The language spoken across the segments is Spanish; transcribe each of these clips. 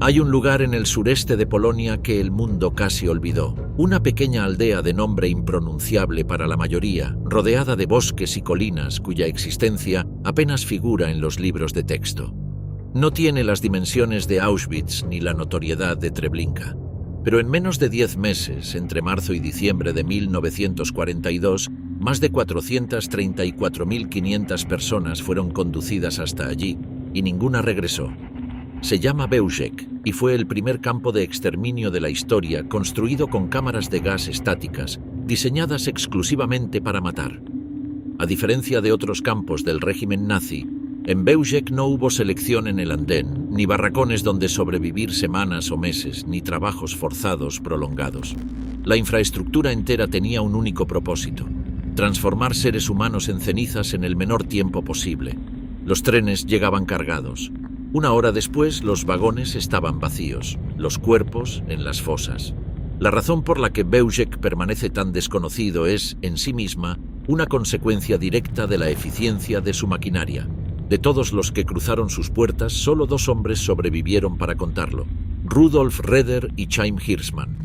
Hay un lugar en el sureste de Polonia que el mundo casi olvidó. Una pequeña aldea de nombre impronunciable para la mayoría, rodeada de bosques y colinas cuya existencia apenas figura en los libros de texto. No tiene las dimensiones de Auschwitz ni la notoriedad de Treblinka. Pero en menos de 10 meses, entre marzo y diciembre de 1942, más de 434.500 personas fueron conducidas hasta allí y ninguna regresó. Se llama Bełżec y fue el primer campo de exterminio de la historia construido con cámaras de gas estáticas, diseñadas exclusivamente para matar. A diferencia de otros campos del régimen nazi, en Bełżec no hubo selección en el andén, ni barracones donde sobrevivir semanas o meses, ni trabajos forzados prolongados. La infraestructura entera tenía un único propósito: transformar seres humanos en cenizas en el menor tiempo posible. Los trenes llegaban cargados. Una hora después, los vagones estaban vacíos, los cuerpos en las fosas. La razón por la que Bełżec permanece tan desconocido es, en sí misma, una consecuencia directa de la eficiencia de su maquinaria. De todos los que cruzaron sus puertas, solo 2 hombres sobrevivieron para contarlo: Rudolf Reder y Chaim Hirschman.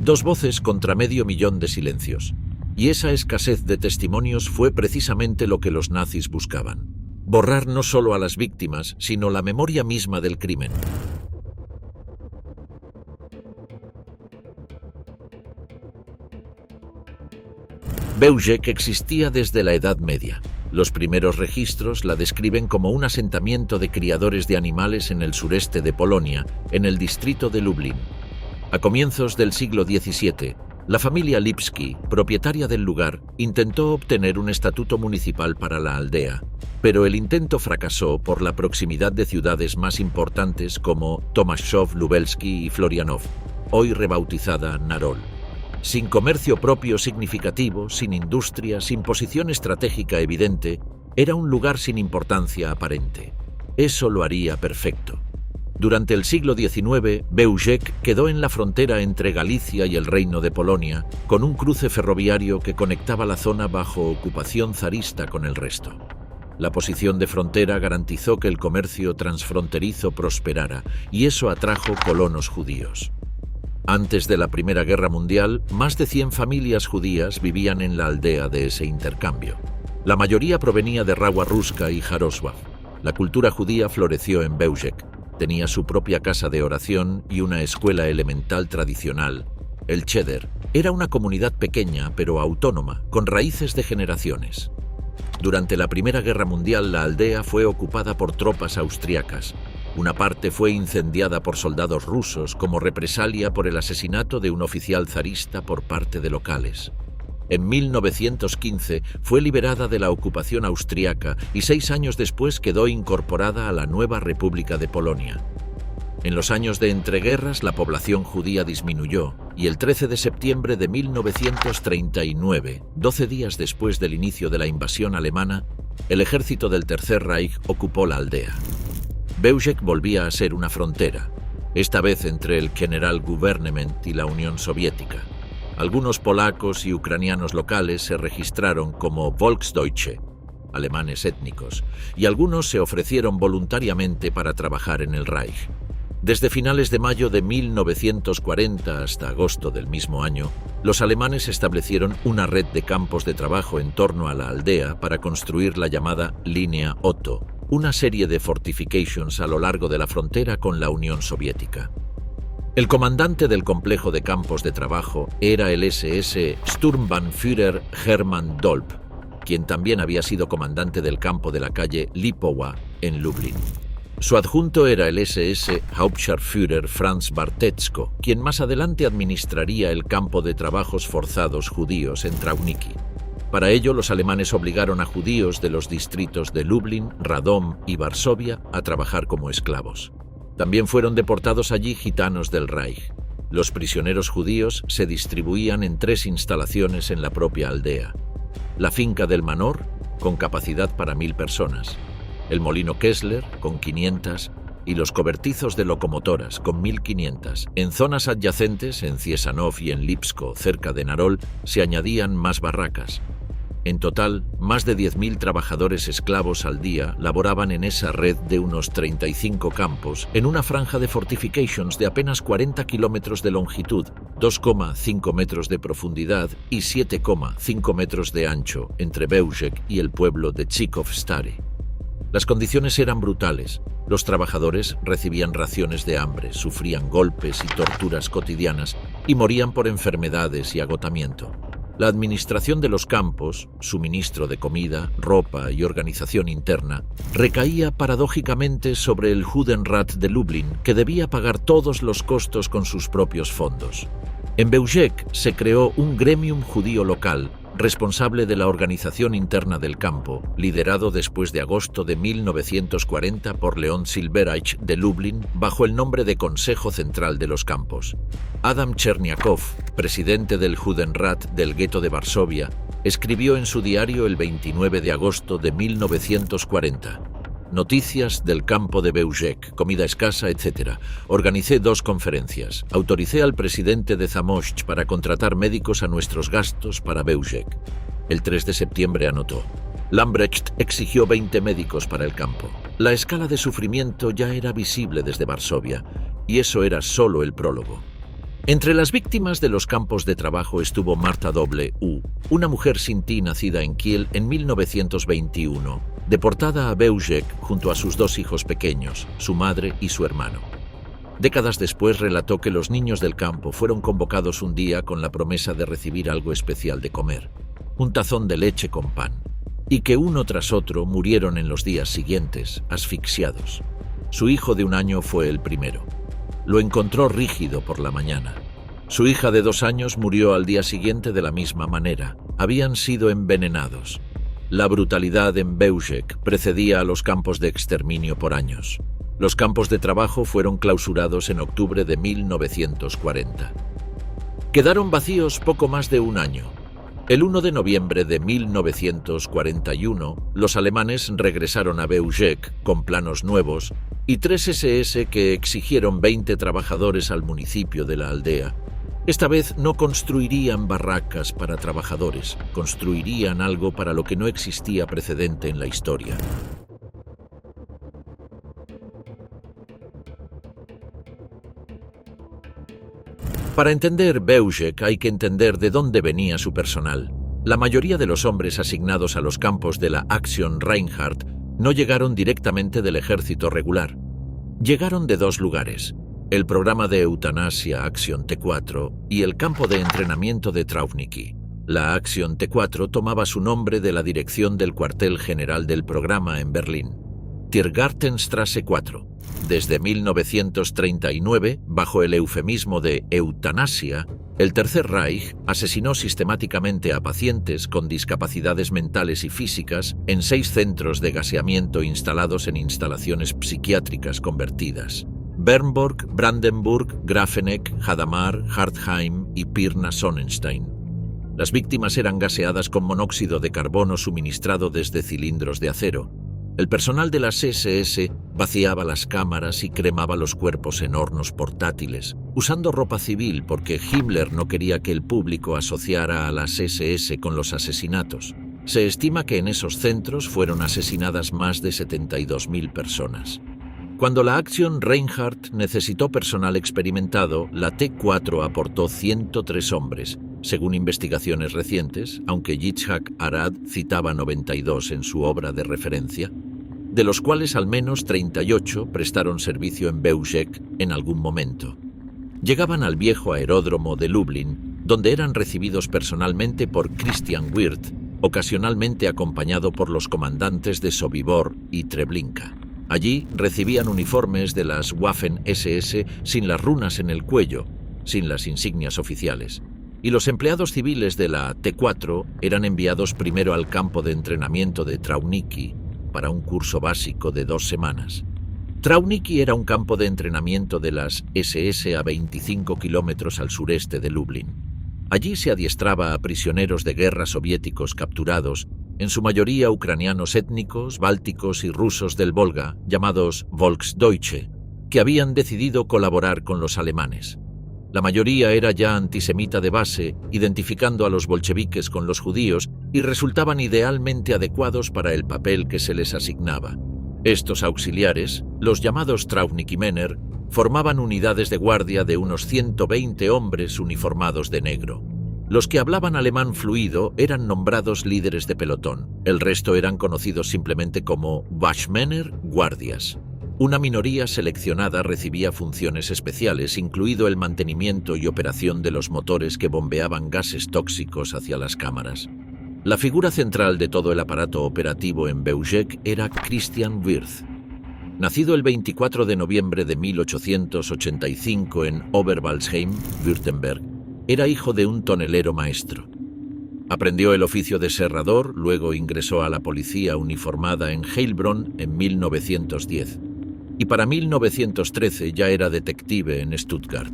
2 voces contra medio millón de silencios. Y esa escasez de testimonios fue precisamente lo que los nazis buscaban: borrar no solo a las víctimas, sino la memoria misma del crimen. Bełżec existía desde la Edad Media. Los primeros registros la describen como un asentamiento de criadores de animales en el sureste de Polonia, en el distrito de Lublin. A comienzos del siglo XVII, la familia Lipski, propietaria del lugar, intentó obtener un estatuto municipal para la aldea, pero el intento fracasó por la proximidad de ciudades más importantes como Tomaszów Lubelski y Florianów, hoy rebautizada Narol. Sin comercio propio significativo, sin industria, sin posición estratégica evidente, era un lugar sin importancia aparente. Eso lo haría perfecto. Durante el siglo XIX, Bełżec quedó en la frontera entre Galicia y el Reino de Polonia, con un cruce ferroviario que conectaba la zona bajo ocupación zarista con el resto. La posición de frontera garantizó que el comercio transfronterizo prosperara, y eso atrajo colonos judíos. Antes de la Primera Guerra Mundial, más de 100 familias judías vivían en la aldea de ese intercambio. La mayoría provenía de Rawa Ruska y Jarosław. La cultura judía floreció en Bełżec. Tenía su propia casa de oración y una escuela elemental tradicional. El Cheder era una comunidad pequeña pero autónoma, con raíces de generaciones. Durante la Primera Guerra Mundial, la aldea fue ocupada por tropas austriacas. Una parte fue incendiada por soldados rusos como represalia por el asesinato de un oficial zarista por parte de locales. En 1915 fue liberada de la ocupación austriaca y 6 años después quedó incorporada a la nueva República de Polonia. En los años de entreguerras la población judía disminuyó y el 13 de septiembre de 1939, 12 días después del inicio de la invasión alemana, el ejército del Tercer Reich ocupó la aldea. Bełżec volvía a ser una frontera, esta vez entre el Generalgouvernement y la Unión Soviética. Algunos polacos y ucranianos locales se registraron como Volksdeutsche, alemanes étnicos, y algunos se ofrecieron voluntariamente para trabajar en el Reich. Desde finales de mayo de 1940 hasta agosto del mismo año, los alemanes establecieron una red de campos de trabajo en torno a la aldea para construir la llamada Línea Otto, una serie de fortifications a lo largo de la frontera con la Unión Soviética. El comandante del complejo de campos de trabajo era el SS Sturmbannführer Hermann Dolp, quien también había sido comandante del campo de la calle Lipowa en Lublin. Su adjunto era el SS Hauptscharführer Franz Barteczko, quien más adelante administraría el campo de trabajos forzados judíos en Trauniki. Para ello, los alemanes obligaron a judíos de los distritos de Lublin, Radom y Varsovia a trabajar como esclavos. También fueron deportados allí gitanos del Reich. Los prisioneros judíos se distribuían en 3 instalaciones en la propia aldea. La finca del Manor, con capacidad para 1000 personas. El molino Kessler, con 500, y los cobertizos de locomotoras, con 1500. En zonas adyacentes, en Ciesanów y en Lipsko, cerca de Narol, se añadían más barracas. En total, más de 10.000 trabajadores esclavos al día laboraban en esa red de unos 35 campos, en una franja de fortifications de apenas 40 kilómetros de longitud, 2,5 metros de profundidad y 7,5 metros de ancho, entre Bełżec y el pueblo de Chichów Stary. Las condiciones eran brutales. Los trabajadores recibían raciones de hambre, sufrían golpes y torturas cotidianas y morían por enfermedades y agotamiento. La administración de los campos, suministro de comida, ropa y organización interna, recaía paradójicamente sobre el Judenrat de Lublin, que debía pagar todos los costos con sus propios fondos. En Bełżec se creó un gremium judío local, responsable de la organización interna del campo, liderado después de agosto de 1940 por Leon Silverreich de Lublin, bajo el nombre de Consejo Central de los Campos. Adam Cherniakow, presidente del Judenrat del gueto de Varsovia, escribió en su diario el 29 de agosto de 1940. Noticias del campo de Bełżec, comida escasa, etc. Organicé 2 conferencias. Autoricé al presidente de Zamość para contratar médicos a nuestros gastos para Bełżec. El 3 de septiembre anotó: Lambrecht exigió 20 médicos para el campo. La escala de sufrimiento ya era visible desde Varsovia, y eso era solo el prólogo. Entre las víctimas de los campos de trabajo estuvo Marta W., una mujer sintí nacida en Kiel en 1921, deportada a Bełżec junto a sus 2 hijos pequeños, su madre y su hermano. Décadas después relató que los niños del campo fueron convocados un día con la promesa de recibir algo especial de comer, un tazón de leche con pan, y que uno tras otro murieron en los días siguientes, asfixiados. Su hijo de 1 año fue el primero. Lo encontró rígido por la mañana. Su hija de 2 años murió al día siguiente de la misma manera. Habían sido envenenados. La brutalidad en Bełżec precedía a los campos de exterminio por años. Los campos de trabajo fueron clausurados en octubre de 1940. Quedaron vacíos poco más de 1 año. El 1 de noviembre de 1941, los alemanes regresaron a Bełżec con planos nuevos y 3 SS que exigieron 20 trabajadores al municipio de la aldea. Esta vez no construirían barracas para trabajadores, construirían algo para lo que no existía precedente en la historia. Para entender Bełżec hay que entender de dónde venía su personal. La mayoría de los hombres asignados a los campos de la Aktion Reinhardt no llegaron directamente del ejército regular. Llegaron de 2 lugares: el programa de eutanasia Aktion T4 y el campo de entrenamiento de Trauniki. La Aktion T4 tomaba su nombre de la dirección del cuartel general del programa en Berlín, Tiergartenstrasse 4. Desde 1939, bajo el eufemismo de eutanasia, el Tercer Reich asesinó sistemáticamente a pacientes con discapacidades mentales y físicas en 6 centros de gaseamiento instalados en instalaciones psiquiátricas convertidas: Bernburg, Brandenburg, Grafenegg, Hadamar, Hartheim y Pirna-Sonnenstein. Las víctimas eran gaseadas con monóxido de carbono suministrado desde cilindros de acero. El personal de las SS vaciaba las cámaras y cremaba los cuerpos en hornos portátiles, usando ropa civil porque Himmler no quería que el público asociara a las SS con los asesinatos. Se estima que en esos centros fueron asesinadas más de 72.000 personas. Cuando la Aktion Reinhardt necesitó personal experimentado, la T4 aportó 103 hombres, según investigaciones recientes, aunque Yitzhak Arad citaba 92 en su obra de referencia, de los cuales al menos 38 prestaron servicio en Bełżec en algún momento. Llegaban al viejo aeródromo de Lublin, donde eran recibidos personalmente por Christian Wirth, ocasionalmente acompañado por los comandantes de Sobibor y Treblinka. Allí recibían uniformes de las Waffen-SS sin las runas en el cuello, sin las insignias oficiales. Y los empleados civiles de la T4 eran enviados primero al campo de entrenamiento de Trauniki para un curso básico de 2 semanas. Trauniki era un campo de entrenamiento de las SS a 25 kilómetros al sureste de Lublin. Allí se adiestraba a prisioneros de guerra soviéticos capturados, en su mayoría ucranianos étnicos, bálticos y rusos del Volga, llamados Volksdeutsche, que habían decidido colaborar con los alemanes. La mayoría era ya antisemita de base, identificando a los bolcheviques con los judíos, y resultaban idealmente adecuados para el papel que se les asignaba. Estos auxiliares, los llamados Traunikimener, formaban unidades de guardia de unos 120 hombres uniformados de negro. Los que hablaban alemán fluido eran nombrados líderes de pelotón. El resto eran conocidos simplemente como Wachmänner, guardias. Una minoría seleccionada recibía funciones especiales, incluido el mantenimiento y operación de los motores que bombeaban gases tóxicos hacia las cámaras. La figura central de todo el aparato operativo en Bauschek era Christian Wirth. Nacido el 24 de noviembre de 1885 en Oberwaldsheim, Württemberg, era hijo de un tonelero maestro. Aprendió el oficio de serrador, luego ingresó a la policía uniformada en Heilbronn en 1910. Y para 1913 ya era detective en Stuttgart.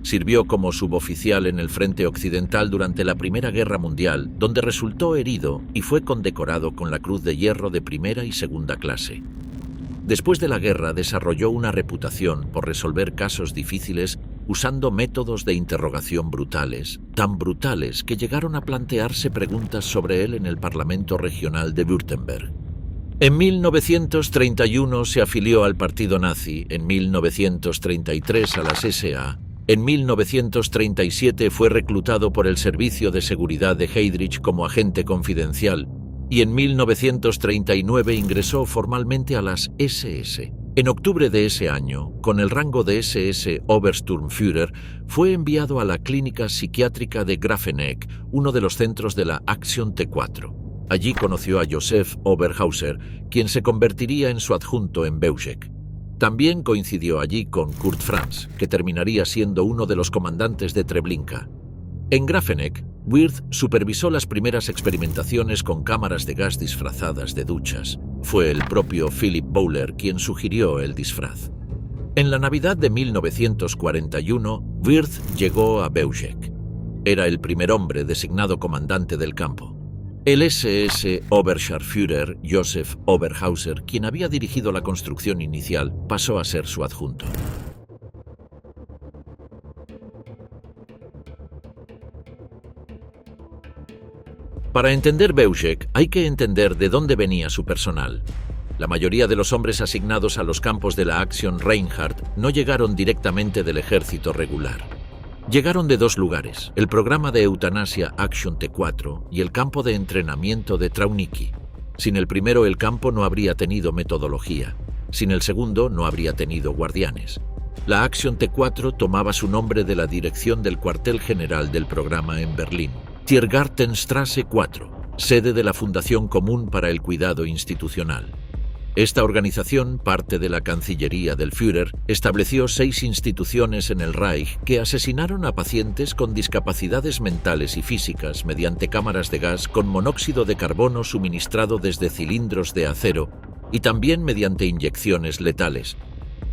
Sirvió como suboficial en el frente occidental durante la Primera Guerra Mundial, donde resultó herido y fue condecorado con la Cruz de Hierro de primera y segunda clase. Después de la guerra desarrolló una reputación por resolver casos difíciles usando métodos de interrogación brutales, tan brutales que llegaron a plantearse preguntas sobre él en el Parlamento Regional de Württemberg. En 1931 se afilió al partido nazi, en 1933 a las SA, en 1937 fue reclutado por el Servicio de Seguridad de Heydrich como agente confidencial y en 1939 ingresó formalmente a las SS. En octubre de ese año, con el rango de SS Obersturmführer, fue enviado a la clínica psiquiátrica de Grafenegg, uno de los centros de la Aktion T4. Allí conoció a Josef Oberhauser, quien se convertiría en su adjunto en Bauschek. También coincidió allí con Kurt Franz, que terminaría siendo uno de los comandantes de Treblinka. En Grafenegg, Wirth supervisó las primeras experimentaciones con cámaras de gas disfrazadas de duchas. Fue el propio Philipp Bowler quien sugirió el disfraz. En la Navidad de 1941, Wirth llegó a Bauschek. Era el primer hombre designado comandante del campo. El SS Oberscharführer Josef Oberhauser, quien había dirigido la construcción inicial, pasó a ser su adjunto. Para entender Bauschek hay que entender de dónde venía su personal. La mayoría de los hombres asignados a los campos de la Aktion Reinhardt no llegaron directamente del ejército regular. Llegaron de dos lugares, el programa de eutanasia Aktion T4 y el campo de entrenamiento de Trauniki. Sin el primero el campo no habría tenido metodología, sin el segundo no habría tenido guardianes. La Aktion T4 tomaba su nombre de la dirección del cuartel general del programa en Berlín, Tiergartenstraße 4, sede de la Fundación Común para el Cuidado Institucional. Esta organización, parte de la Cancillería del Führer, estableció 6 instituciones en el Reich que asesinaron a pacientes con discapacidades mentales y físicas mediante cámaras de gas con monóxido de carbono suministrado desde cilindros de acero y también mediante inyecciones letales.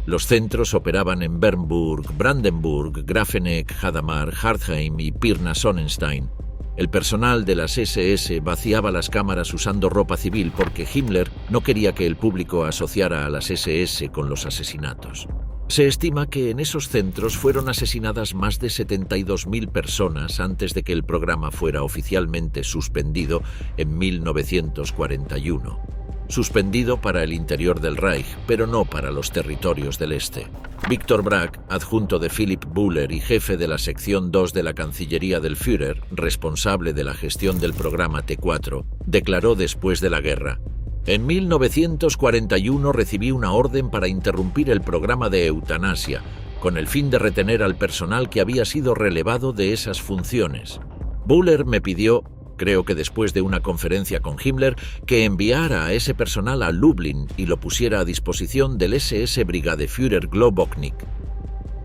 Los centros operaban en Bernburg, Brandenburg, Grafenegg, Hadamar, Hartheim y Pirna-Sonnenstein. El personal de las SS vaciaba las cámaras usando ropa civil porque Himmler no quería que el público asociara a las SS con los asesinatos. Se estima que en esos centros fueron asesinadas más de 72.000 personas antes de que el programa fuera oficialmente suspendido en 1941. Suspendido para el interior del Reich, pero no para los territorios del este. Viktor Brack, adjunto de Philipp Bowler y jefe de la sección 2 de la Cancillería del Führer, responsable de la gestión del programa T4, declaró después de la guerra: en 1941 recibí una orden para interrumpir el programa de eutanasia, con el fin de retener al personal que había sido relevado de esas funciones. Bowler me pidió, creo que después de una conferencia con Himmler, que enviara a ese personal a Lublin y lo pusiera a disposición del SS Brigadeführer Globoknik.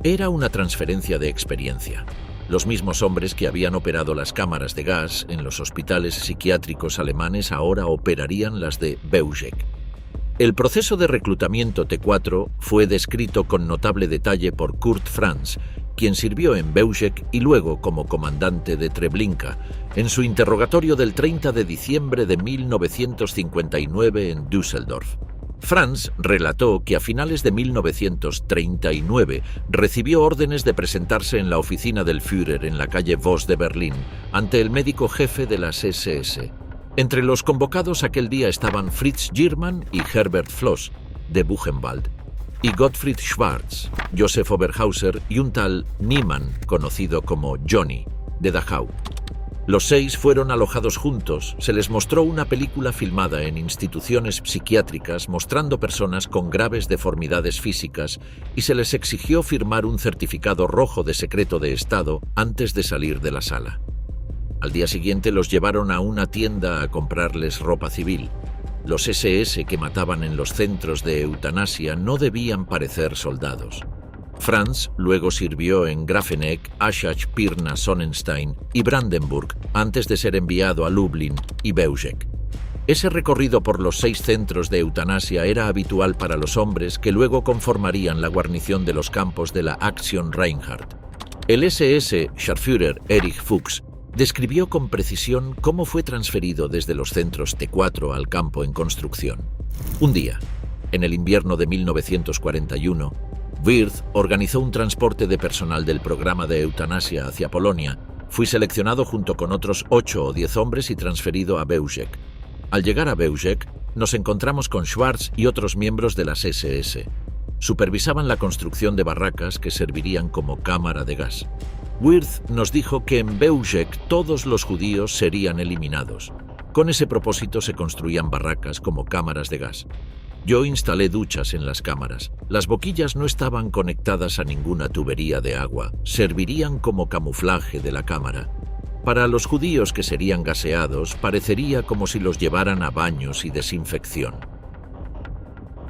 Era una transferencia de experiencia. Los mismos hombres que habían operado las cámaras de gas en los hospitales psiquiátricos alemanes ahora operarían las de Bauschek. El proceso de reclutamiento T4 fue descrito con notable detalle por Kurt Franz, quien sirvió en Bauschek y luego como comandante de Treblinka, en su interrogatorio del 30 de diciembre de 1959 en Düsseldorf. Franz relató que a finales de 1939 recibió órdenes de presentarse en la oficina del Führer en la calle Voss de Berlín ante el médico jefe de las SS. Entre los convocados aquel día estaban Fritz Giermann y Herbert Floss, de Buchenwald, y Gottfried Schwarz, Josef Oberhauser y un tal Niemann, conocido como Johnny, de Dachau. Los 6 fueron alojados juntos, se les mostró una película filmada en instituciones psiquiátricas mostrando personas con graves deformidades físicas y se les exigió firmar un certificado rojo de secreto de Estado antes de salir de la sala. Al día siguiente los llevaron a una tienda a comprarles ropa civil. Los SS que mataban en los centros de eutanasia no debían parecer soldados. Franz luego sirvió en Grafeneck, Aschach, Pirna, Sonnenstein y Brandenburg antes de ser enviado a Lublin y Beuschek. Ese recorrido por los 6 centros de eutanasia era habitual para los hombres que luego conformarían la guarnición de los campos de la Aktion Reinhardt. El SS Scharführer Erich Fuchs describió con precisión cómo fue transferido desde los centros T4 al campo en construcción. Un día, en el invierno de 1941, Wirth organizó un transporte de personal del programa de eutanasia hacia Polonia. Fui seleccionado junto con otros 8 o 10 hombres y transferido a Beuschek. Al llegar a Beuschek, nos encontramos con Schwarz y otros miembros de las SS. Supervisaban la construcción de barracas que servirían como cámara de gas. Wirth nos dijo que en Beuschek todos los judíos serían eliminados. Con ese propósito se construían barracas como cámaras de gas. Yo instalé duchas en las cámaras. Las boquillas no estaban conectadas a ninguna tubería de agua, servirían como camuflaje de la cámara. Para los judíos que serían gaseados, parecería como si los llevaran a baños y desinfección.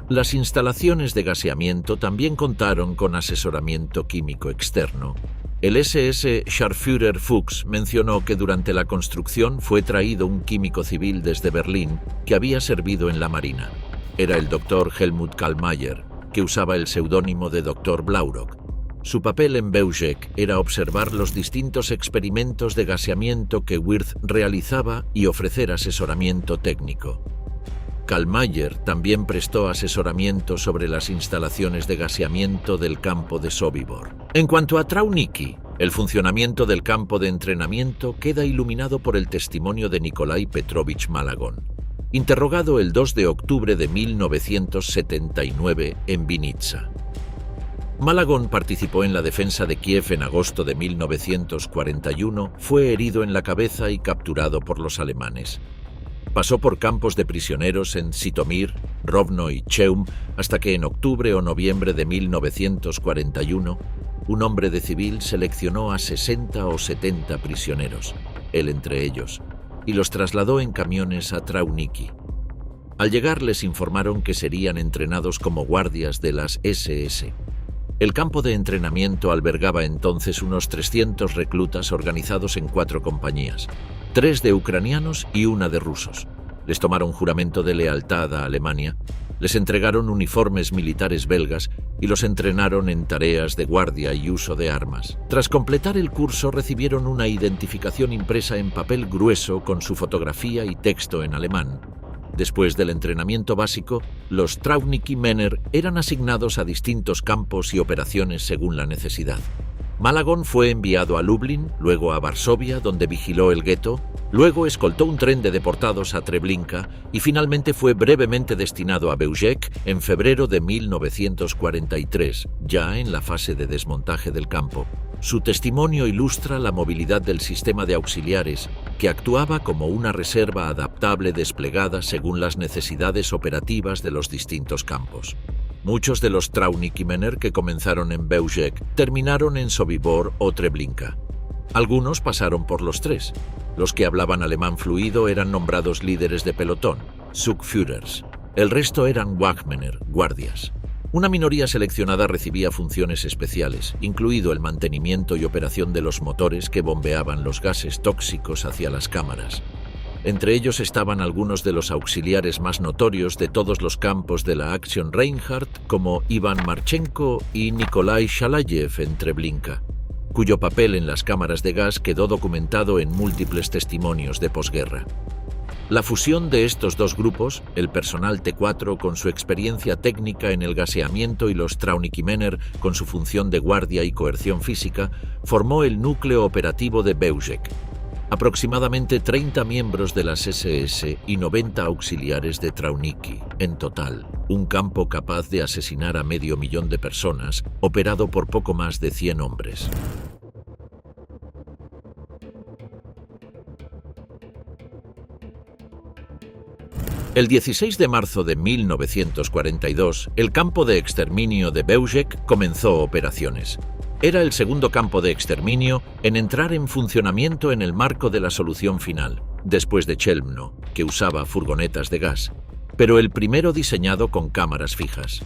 Las instalaciones de gaseamiento también contaron con asesoramiento químico externo. El SS Scharführer Fuchs mencionó que durante la construcción fue traído un químico civil desde Berlín que había servido en la Marina. Era el Dr. Helmut Kallmayer, que usaba el seudónimo de Dr. Blaurock. Su papel en Beuschek era observar los distintos experimentos de gaseamiento que Wirth realizaba y ofrecer asesoramiento técnico. Kallmayer también prestó asesoramiento sobre las instalaciones de gaseamiento del campo de Sobibor. En cuanto a Trauniki, el funcionamiento del campo de entrenamiento queda iluminado por el testimonio de Nikolai Petrovich Malagón, interrogado el 2 de octubre de 1979 en Vinitsa. Malagón participó en la defensa de Kiev en agosto de 1941, fue herido en la cabeza y capturado por los alemanes. Pasó por campos de prisioneros en Zitomir, Rovno y Cheum hasta que en octubre o noviembre de 1941 un hombre de civil seleccionó a 60 o 70 prisioneros, él entre ellos, y los trasladó en camiones a Trauniki. Al llegar les informaron que serían entrenados como guardias de las SS. El campo de entrenamiento albergaba entonces unos 300 reclutas organizados en 4 compañías, 3 de ucranianos y 1 de rusos. Les tomaron juramento de lealtad a Alemania, les entregaron uniformes militares belgas y los entrenaron en tareas de guardia y uso de armas. Tras completar el curso recibieron una identificación impresa en papel grueso con su fotografía y texto en alemán. Después del entrenamiento básico, los Trauniki Männer eran asignados a distintos campos y operaciones según la necesidad. Malagón fue enviado a Lublin, luego a Varsovia, donde vigiló el gueto, luego escoltó un tren de deportados a Treblinka y finalmente fue brevemente destinado a Beuschek en febrero de 1943, ya en la fase de desmontaje del campo. Su testimonio ilustra la movilidad del sistema de auxiliares, que actuaba como una reserva adaptable desplegada según las necesidades operativas de los distintos campos. Muchos de los Trauniki Männer que comenzaron en Beuschek terminaron en Sobibor o Treblinka. Algunos pasaron por los 3. Los que hablaban alemán fluido eran nombrados líderes de pelotón, Zugführers. El resto eran Wachmänner, guardias. Una minoría seleccionada recibía funciones especiales, incluido el mantenimiento y operación de los motores que bombeaban los gases tóxicos hacia las cámaras. Entre ellos estaban algunos de los auxiliares más notorios de todos los campos de la Aktion Reinhardt, como Ivan Marchenko y Nikolai Shalayev en Treblinka, cuyo papel en las cámaras de gas quedó documentado en múltiples testimonios de posguerra. La fusión de estos dos grupos, el personal T4 con su experiencia técnica en el gaseamiento y los Traunikimänner con su función de guardia y coerción física, formó el núcleo operativo de Beugek. Aproximadamente 30 miembros de las SS y 90 auxiliares de Trauniki, en total, un campo capaz de asesinar a 500.000 de personas, operado por poco más de 100 hombres. El 16 de marzo de 1942, el campo de exterminio de Beugek comenzó operaciones. Era el segundo campo de exterminio en entrar en funcionamiento en el marco de la solución final, después de Chelmno, que usaba furgonetas de gas, pero el primero diseñado con cámaras fijas.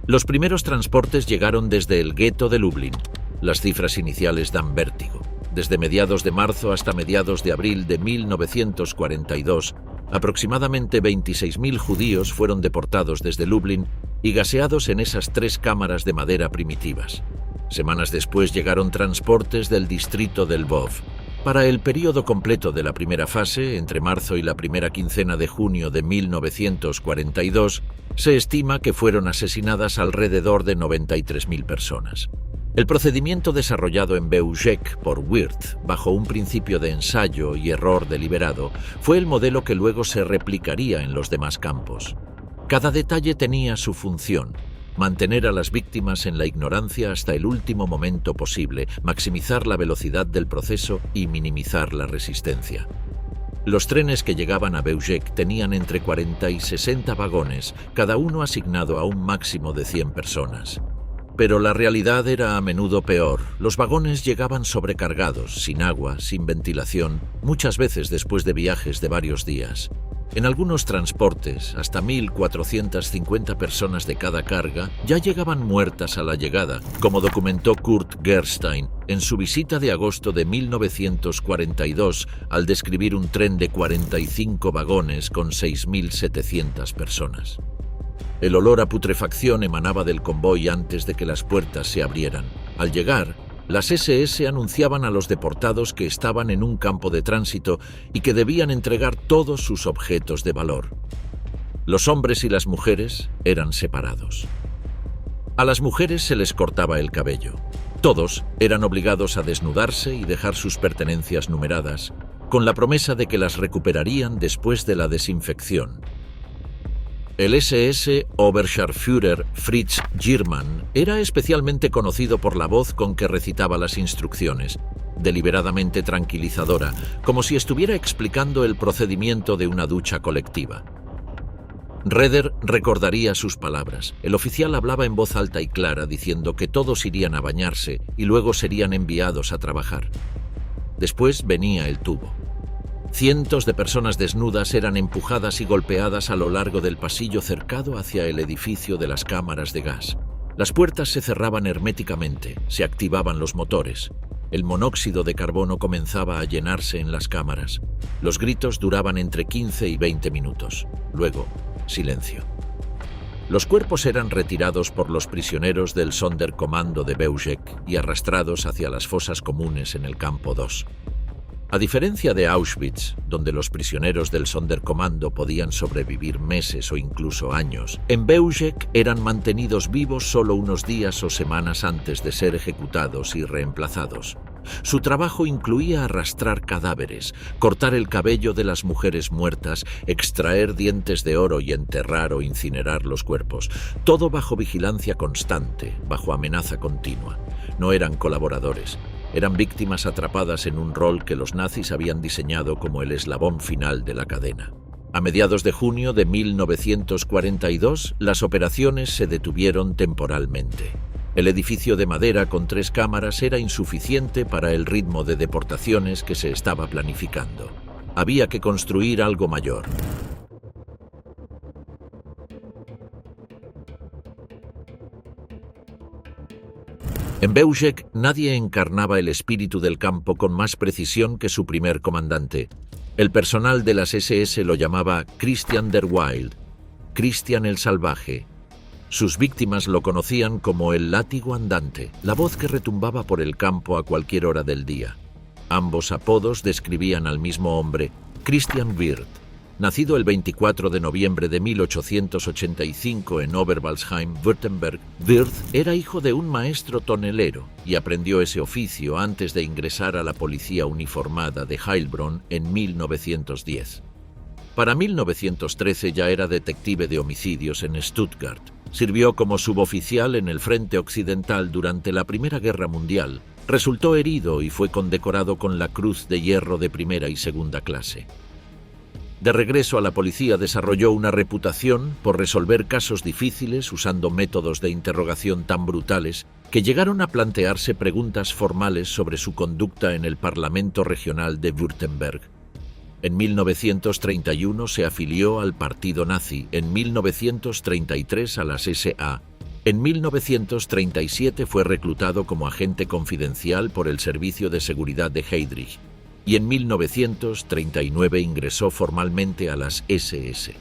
Los primeros transportes llegaron desde el gueto de Lublin. Las cifras iniciales dan vértigo. Desde mediados de marzo hasta mediados de abril de 1942, aproximadamente 26.000 judíos fueron deportados desde Lublin y gaseados en esas 3 cámaras de madera primitivas. Semanas después llegaron transportes del distrito del Lvov. Para el período completo de la primera fase, entre marzo y la primera quincena de junio de 1942, se estima que fueron asesinadas alrededor de 93.000 personas. El procedimiento desarrollado en Beugek por Wirth, bajo un principio de ensayo y error deliberado, fue el modelo que luego se replicaría en los demás campos. Cada detalle tenía su función: mantener a las víctimas en la ignorancia hasta el último momento posible, maximizar la velocidad del proceso y minimizar la resistencia. Los trenes que llegaban a Beugek tenían entre 40 y 60 vagones, cada uno asignado a un máximo de 100 personas. Pero la realidad era a menudo peor. Los vagones llegaban sobrecargados, sin agua, sin ventilación, muchas veces después de viajes de varios días. En algunos transportes, hasta 1.450 personas de cada carga ya llegaban muertas a la llegada, como documentó Kurt Gerstein en su visita de agosto de 1942 al describir un tren de 45 vagones con 6.700 personas. El olor a putrefacción emanaba del convoy antes de que las puertas se abrieran. Al llegar, las SS anunciaban a los deportados que estaban en un campo de tránsito y que debían entregar todos sus objetos de valor. Los hombres y las mujeres eran separados. A las mujeres se les cortaba el cabello. Todos eran obligados a desnudarse y dejar sus pertenencias numeradas, con la promesa de que las recuperarían después de la desinfección. El SS Oberscharführer Fritz Giermann era especialmente conocido por la voz con que recitaba las instrucciones, deliberadamente tranquilizadora, como si estuviera explicando el procedimiento de una ducha colectiva. Reder recordaría sus palabras. El oficial hablaba en voz alta y clara, diciendo que todos irían a bañarse y luego serían enviados a trabajar. Después venía el tubo. Cientos de personas desnudas eran empujadas y golpeadas a lo largo del pasillo cercado hacia el edificio de las cámaras de gas. Las puertas se cerraban herméticamente, se activaban los motores. El monóxido de carbono comenzaba a llenarse en las cámaras. Los gritos duraban entre 15 y 20 minutos. Luego, silencio. Los cuerpos eran retirados por los prisioneros del Sonderkommando de Beugek y arrastrados hacia las fosas comunes en el campo 2. A diferencia de Auschwitz, donde los prisioneros del Sonderkommando podían sobrevivir meses o incluso años, en Beugek eran mantenidos vivos solo unos días o semanas antes de ser ejecutados y reemplazados. Su trabajo incluía arrastrar cadáveres, cortar el cabello de las mujeres muertas, extraer dientes de oro y enterrar o incinerar los cuerpos, todo bajo vigilancia constante, bajo amenaza continua. No eran colaboradores. Eran víctimas atrapadas en un rol que los nazis habían diseñado como el eslabón final de la cadena. A mediados de junio de 1942, las operaciones se detuvieron temporalmente. El edificio de madera con 3 cámaras era insuficiente para el ritmo de deportaciones que se estaba planificando. Había que construir algo mayor. En Beugek nadie encarnaba el espíritu del campo con más precisión que su primer comandante. El personal de las SS lo llamaba Christian der Wild, Christian el Salvaje. Sus víctimas lo conocían como el látigo andante, la voz que retumbaba por el campo a cualquier hora del día. Ambos apodos describían al mismo hombre, Christian Wirth. Nacido el 24 de noviembre de 1885 en Oberwaldsheim, Württemberg, Wirth era hijo de un maestro tonelero y aprendió ese oficio antes de ingresar a la policía uniformada de Heilbronn en 1910. Para 1913 ya era detective de homicidios en Stuttgart. Sirvió como suboficial en el Frente Occidental durante la Primera Guerra Mundial. Resultó herido y fue condecorado con la Cruz de Hierro de primera y segunda clase. De regreso a la policía desarrolló una reputación por resolver casos difíciles usando métodos de interrogación tan brutales que llegaron a plantearse preguntas formales sobre su conducta en el Parlamento Regional de Württemberg. En 1931 se afilió al partido nazi, en 1933 a las SA. En 1937 fue reclutado como agente confidencial por el Servicio de Seguridad de Heydrich y en 1939 ingresó formalmente a las SS.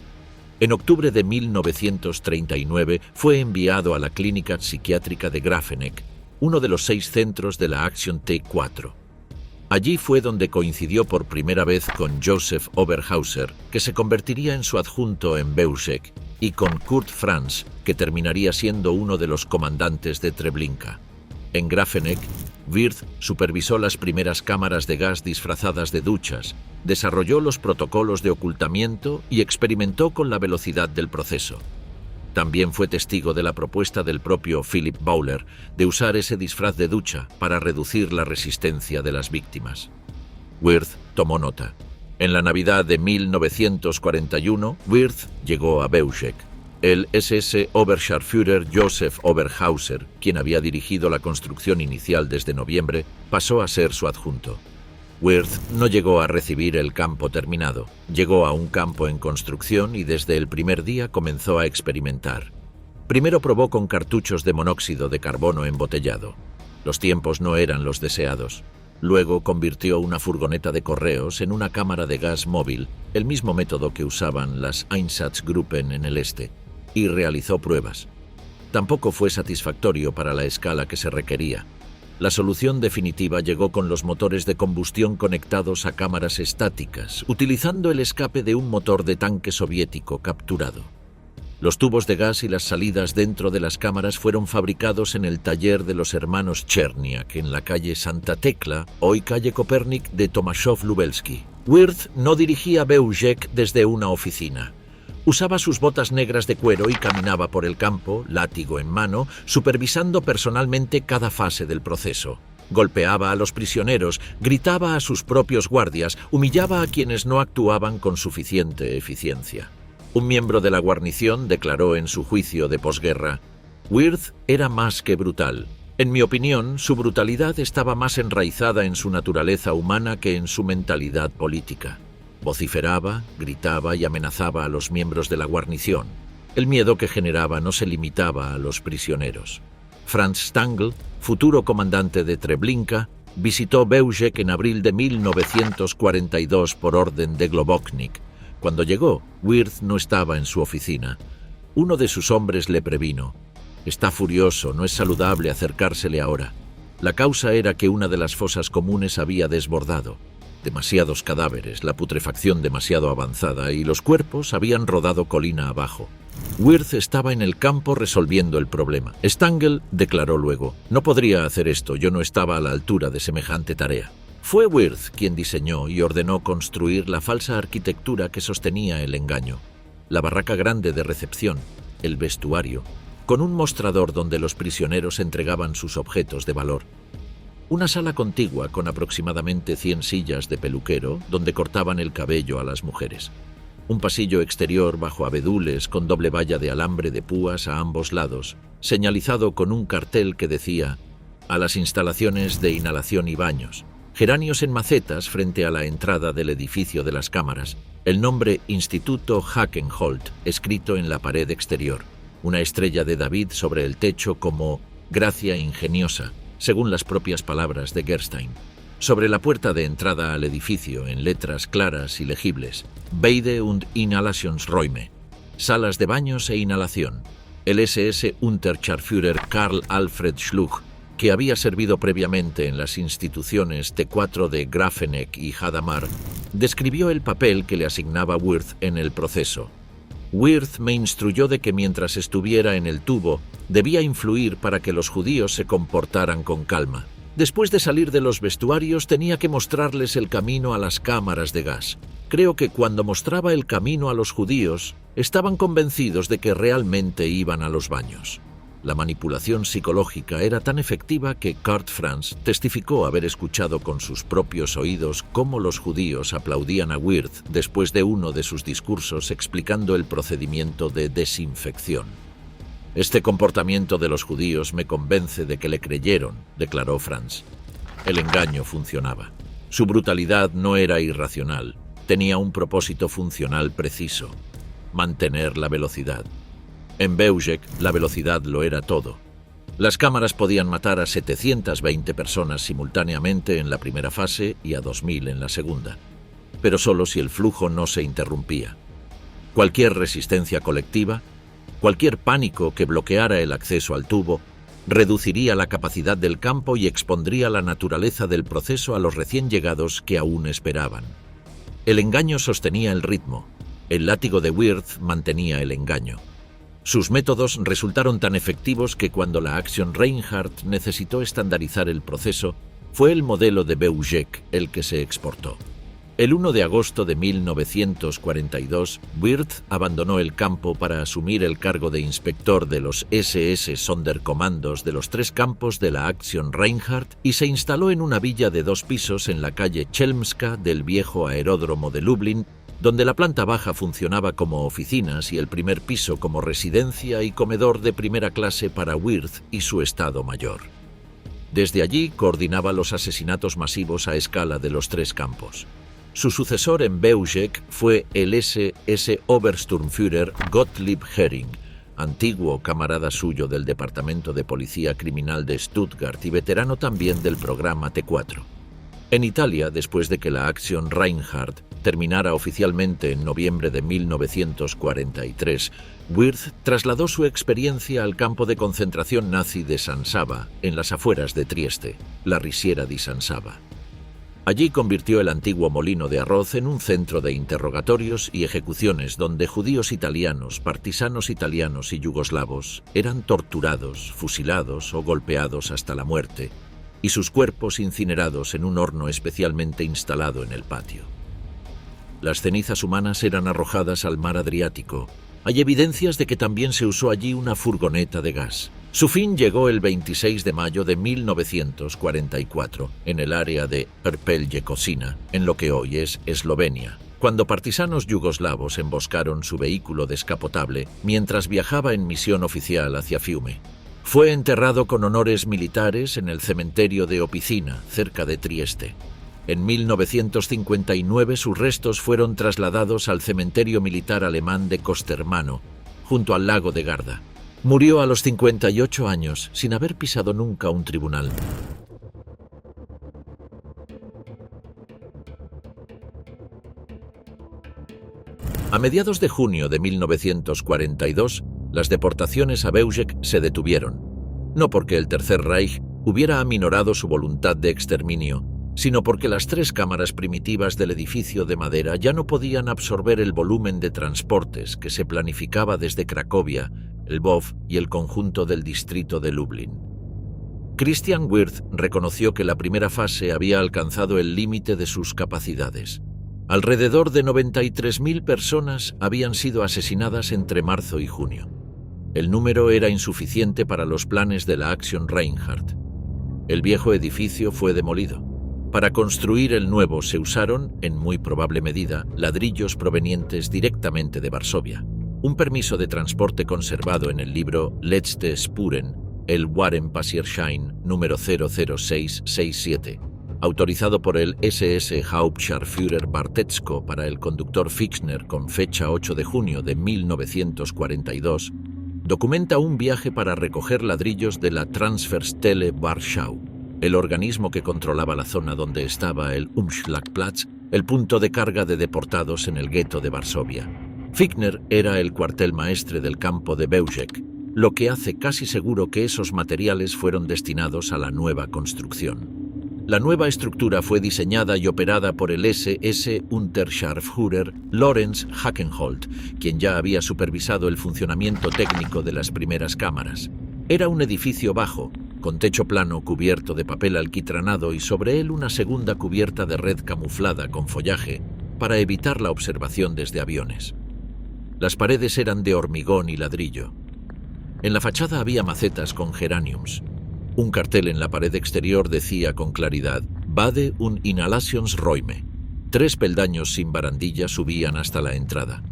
En octubre de 1939 fue enviado a la clínica psiquiátrica de Grafenegg, uno de los 6 centros de la Aktion T4. Allí fue donde coincidió por primera vez con Joseph Oberhauser, que se convertiría en su adjunto en Beuschek, y con Kurt Franz, que terminaría siendo uno de los comandantes de Treblinka. En Grafenegg, Wirth supervisó las primeras cámaras de gas disfrazadas de duchas, desarrolló los protocolos de ocultamiento y experimentó con la velocidad del proceso. También fue testigo de la propuesta del propio Philipp Bauer de usar ese disfraz de ducha para reducir la resistencia de las víctimas. Wirth tomó nota. En la Navidad de 1941, Wirth llegó a Beuschek. El SS Oberscharführer Joseph Oberhauser, quien había dirigido la construcción inicial desde noviembre, pasó a ser su adjunto. Wirth no llegó a recibir el campo terminado. Llegó a un campo en construcción y desde el primer día comenzó a experimentar. Primero probó con cartuchos de monóxido de carbono embotellado. Los tiempos no eran los deseados. Luego convirtió una furgoneta de correos en una cámara de gas móvil, el mismo método que usaban las Einsatzgruppen en el este, y realizó pruebas. Tampoco fue satisfactorio para la escala que se requería. La solución definitiva llegó con los motores de combustión conectados a cámaras estáticas, utilizando el escape de un motor de tanque soviético capturado. Los tubos de gas y las salidas dentro de las cámaras fueron fabricados en el taller de los hermanos Cherniak, en la calle Santa Tecla, hoy calle Kopernik de Tomaszów-Lubelski. Wirth no dirigía Beuschek desde una oficina. Usaba sus botas negras de cuero y caminaba por el campo, látigo en mano, supervisando personalmente cada fase del proceso. Golpeaba a los prisioneros, gritaba a sus propios guardias, humillaba a quienes no actuaban con suficiente eficiencia. Un miembro de la guarnición declaró en su juicio de posguerra: Wirth era más que brutal. En mi opinión, su brutalidad estaba más enraizada en su naturaleza humana que en su mentalidad política. Vociferaba, gritaba y amenazaba a los miembros de la guarnición. El miedo que generaba no se limitaba a los prisioneros. Franz Stangl, futuro comandante de Treblinka, visitó Beuschek en abril de 1942 por orden de Globoknik. Cuando llegó, Wirth no estaba en su oficina. Uno de sus hombres le previno: «Está furioso, no es saludable acercársele ahora». La causa era que una de las fosas comunes había desbordado. Demasiados cadáveres, la putrefacción demasiado avanzada y los cuerpos habían rodado colina abajo. Wirth estaba en el campo resolviendo el problema. Stangl declaró luego: «No podría hacer esto, yo no estaba a la altura de semejante tarea». Fue Wirth quien diseñó y ordenó construir la falsa arquitectura que sostenía el engaño. La barraca grande de recepción, el vestuario, con un mostrador donde los prisioneros entregaban sus objetos de valor. Una sala contigua con aproximadamente 100 sillas de peluquero donde cortaban el cabello a las mujeres. Un pasillo exterior bajo abedules con doble valla de alambre de púas a ambos lados, señalizado con un cartel que decía: «A las instalaciones de inhalación y baños». Geranios en macetas frente a la entrada del edificio de las cámaras. El nombre Instituto Hackenholt escrito en la pared exterior. Una estrella de David sobre el techo como «Gracia ingeniosa», según las propias palabras de Gerstein. Sobre la puerta de entrada al edificio, en letras claras y legibles: Beide und Inhalationsräume, salas de baños e inhalación. El SS Unterscharführer Karl Alfred Schluch, que había servido previamente en las instituciones T4 de Grafeneck y Hadamar, describió el papel que le asignaba Wirth en el proceso. Wirth me instruyó de que mientras estuviera en el tubo, debía influir para que los judíos se comportaran con calma. Después de salir de los vestuarios, tenía que mostrarles el camino a las cámaras de gas. Creo que cuando mostraba el camino a los judíos, estaban convencidos de que realmente iban a los baños. La manipulación psicológica era tan efectiva que Kurt Franz testificó haber escuchado con sus propios oídos cómo los judíos aplaudían a Wirth después de uno de sus discursos explicando el procedimiento de desinfección. «Este comportamiento de los judíos me convence de que le creyeron», declaró Franz. El engaño funcionaba. Su brutalidad no era irracional, tenía un propósito funcional preciso: mantener la velocidad. En Beugek, la velocidad lo era todo. Las cámaras podían matar a 720 personas simultáneamente en la primera fase y a 2000 en la segunda, pero solo si el flujo no se interrumpía. Cualquier resistencia colectiva, cualquier pánico que bloqueara el acceso al tubo, reduciría la capacidad del campo y expondría la naturaleza del proceso a los recién llegados que aún esperaban. El engaño sostenía el ritmo. El látigo de Wirth mantenía el engaño. Sus métodos resultaron tan efectivos que cuando la Action Reinhardt necesitó estandarizar el proceso, fue el modelo de Beugek el que se exportó. El 1 de agosto de 1942, Wirth abandonó el campo para asumir el cargo de inspector de los SS Sonderkommandos de los 3 campos de la Action Reinhardt y se instaló en una villa de 2 pisos en la calle Chelmska del viejo aeródromo de Lublin, donde la planta baja funcionaba como oficinas y el primer piso como residencia y comedor de primera clase para Wirth y su Estado Mayor. Desde allí coordinaba los asesinatos masivos a escala de los 3 campos. Su sucesor en Beugek fue el SS Obersturmführer Gottlieb Hering, antiguo camarada suyo del Departamento de Policía Criminal de Stuttgart y veterano también del programa T4. En Italia, después de que la Action Reinhardt terminara oficialmente en noviembre de 1943, Wirth trasladó su experiencia al campo de concentración nazi de San Saba, en las afueras de Trieste, la Risiera di San Saba. Allí convirtió el antiguo molino de arroz en un centro de interrogatorios y ejecuciones donde judíos italianos, partisanos italianos y yugoslavos eran torturados, fusilados o golpeados hasta la muerte, y sus cuerpos incinerados en un horno especialmente instalado en el patio. Las cenizas humanas eran arrojadas al mar Adriático. Hay evidencias de que también se usó allí una furgoneta de gas. Su fin llegó el 26 de mayo de 1944, en el área de Prpelje-Kosina, en lo que hoy es Eslovenia, cuando partisanos yugoslavos emboscaron su vehículo descapotable mientras viajaba en misión oficial hacia Fiume. Fue enterrado con honores militares en el cementerio de Opicina, cerca de Trieste. En 1959 sus restos fueron trasladados al cementerio militar alemán de Kostermano, junto al lago de Garda. Murió a los 58 años, sin haber pisado nunca un tribunal. A mediados de junio de 1942, las deportaciones a Beugek se detuvieron, no porque el Tercer Reich hubiera aminorado su voluntad de exterminio, sino porque las 3 cámaras primitivas del edificio de madera ya no podían absorber el volumen de transportes que se planificaba desde Cracovia, Lvov y el conjunto del distrito de Lublin. Christian Wirth reconoció que la primera fase había alcanzado el límite de sus capacidades. Alrededor de 93.000 personas habían sido asesinadas entre marzo y junio. El número era insuficiente para los planes de la Action Reinhardt. El viejo edificio fue demolido. Para construir el nuevo se usaron, en muy probable medida, ladrillos provenientes directamente de Varsovia. Un permiso de transporte conservado en el libro Letzte Spuren, el Waren Passierschein número 00667, autorizado por el SS Hauptscharführer Bartetsko para el conductor Fixner con fecha 8 de junio de 1942, documenta un viaje para recoger ladrillos de la Transferstelle Warschau, el organismo que controlaba la zona donde estaba el Umschlagplatz, el punto de carga de deportados en el gueto de Varsovia. Fixner era el cuartel maestre del campo de Beugek. lo que hace casi seguro que esos materiales fueron destinados a la nueva construcción. La nueva estructura fue diseñada y operada por el SS Unterscharführer Lorenz Hackenholt, quien ya había supervisado el funcionamiento técnico de las primeras cámaras. Era un edificio bajo, con techo plano cubierto de papel alquitranado y sobre él una segunda cubierta de red camuflada con follaje para evitar la observación desde aviones. Las paredes eran de hormigón y ladrillo. En la fachada había macetas con geraniums. Un cartel en la pared exterior decía con claridad: Bade und Inhalationsräume. 3 peldaños sin barandilla subían hasta la entrada.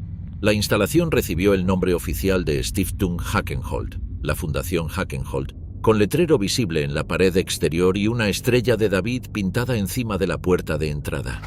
La instalación recibió el nombre oficial de Stiftung Hackenholt, la Fundación Hackenholt, con letrero visible en la pared exterior y una estrella de David pintada encima de la puerta de entrada.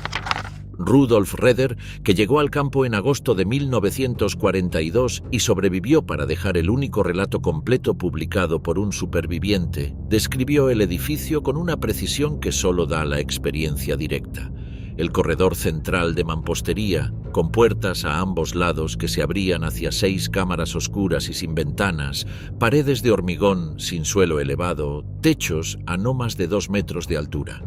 Rudolf Roeder, que llegó al campo en agosto de 1942 y sobrevivió para dejar el único relato completo publicado por un superviviente, describió el edificio con una precisión que solo da la experiencia directa. El corredor central de mampostería, con puertas a ambos lados que se abrían hacia 6 cámaras oscuras y sin ventanas, paredes de hormigón sin suelo elevado, techos a no más de 2 metros de altura.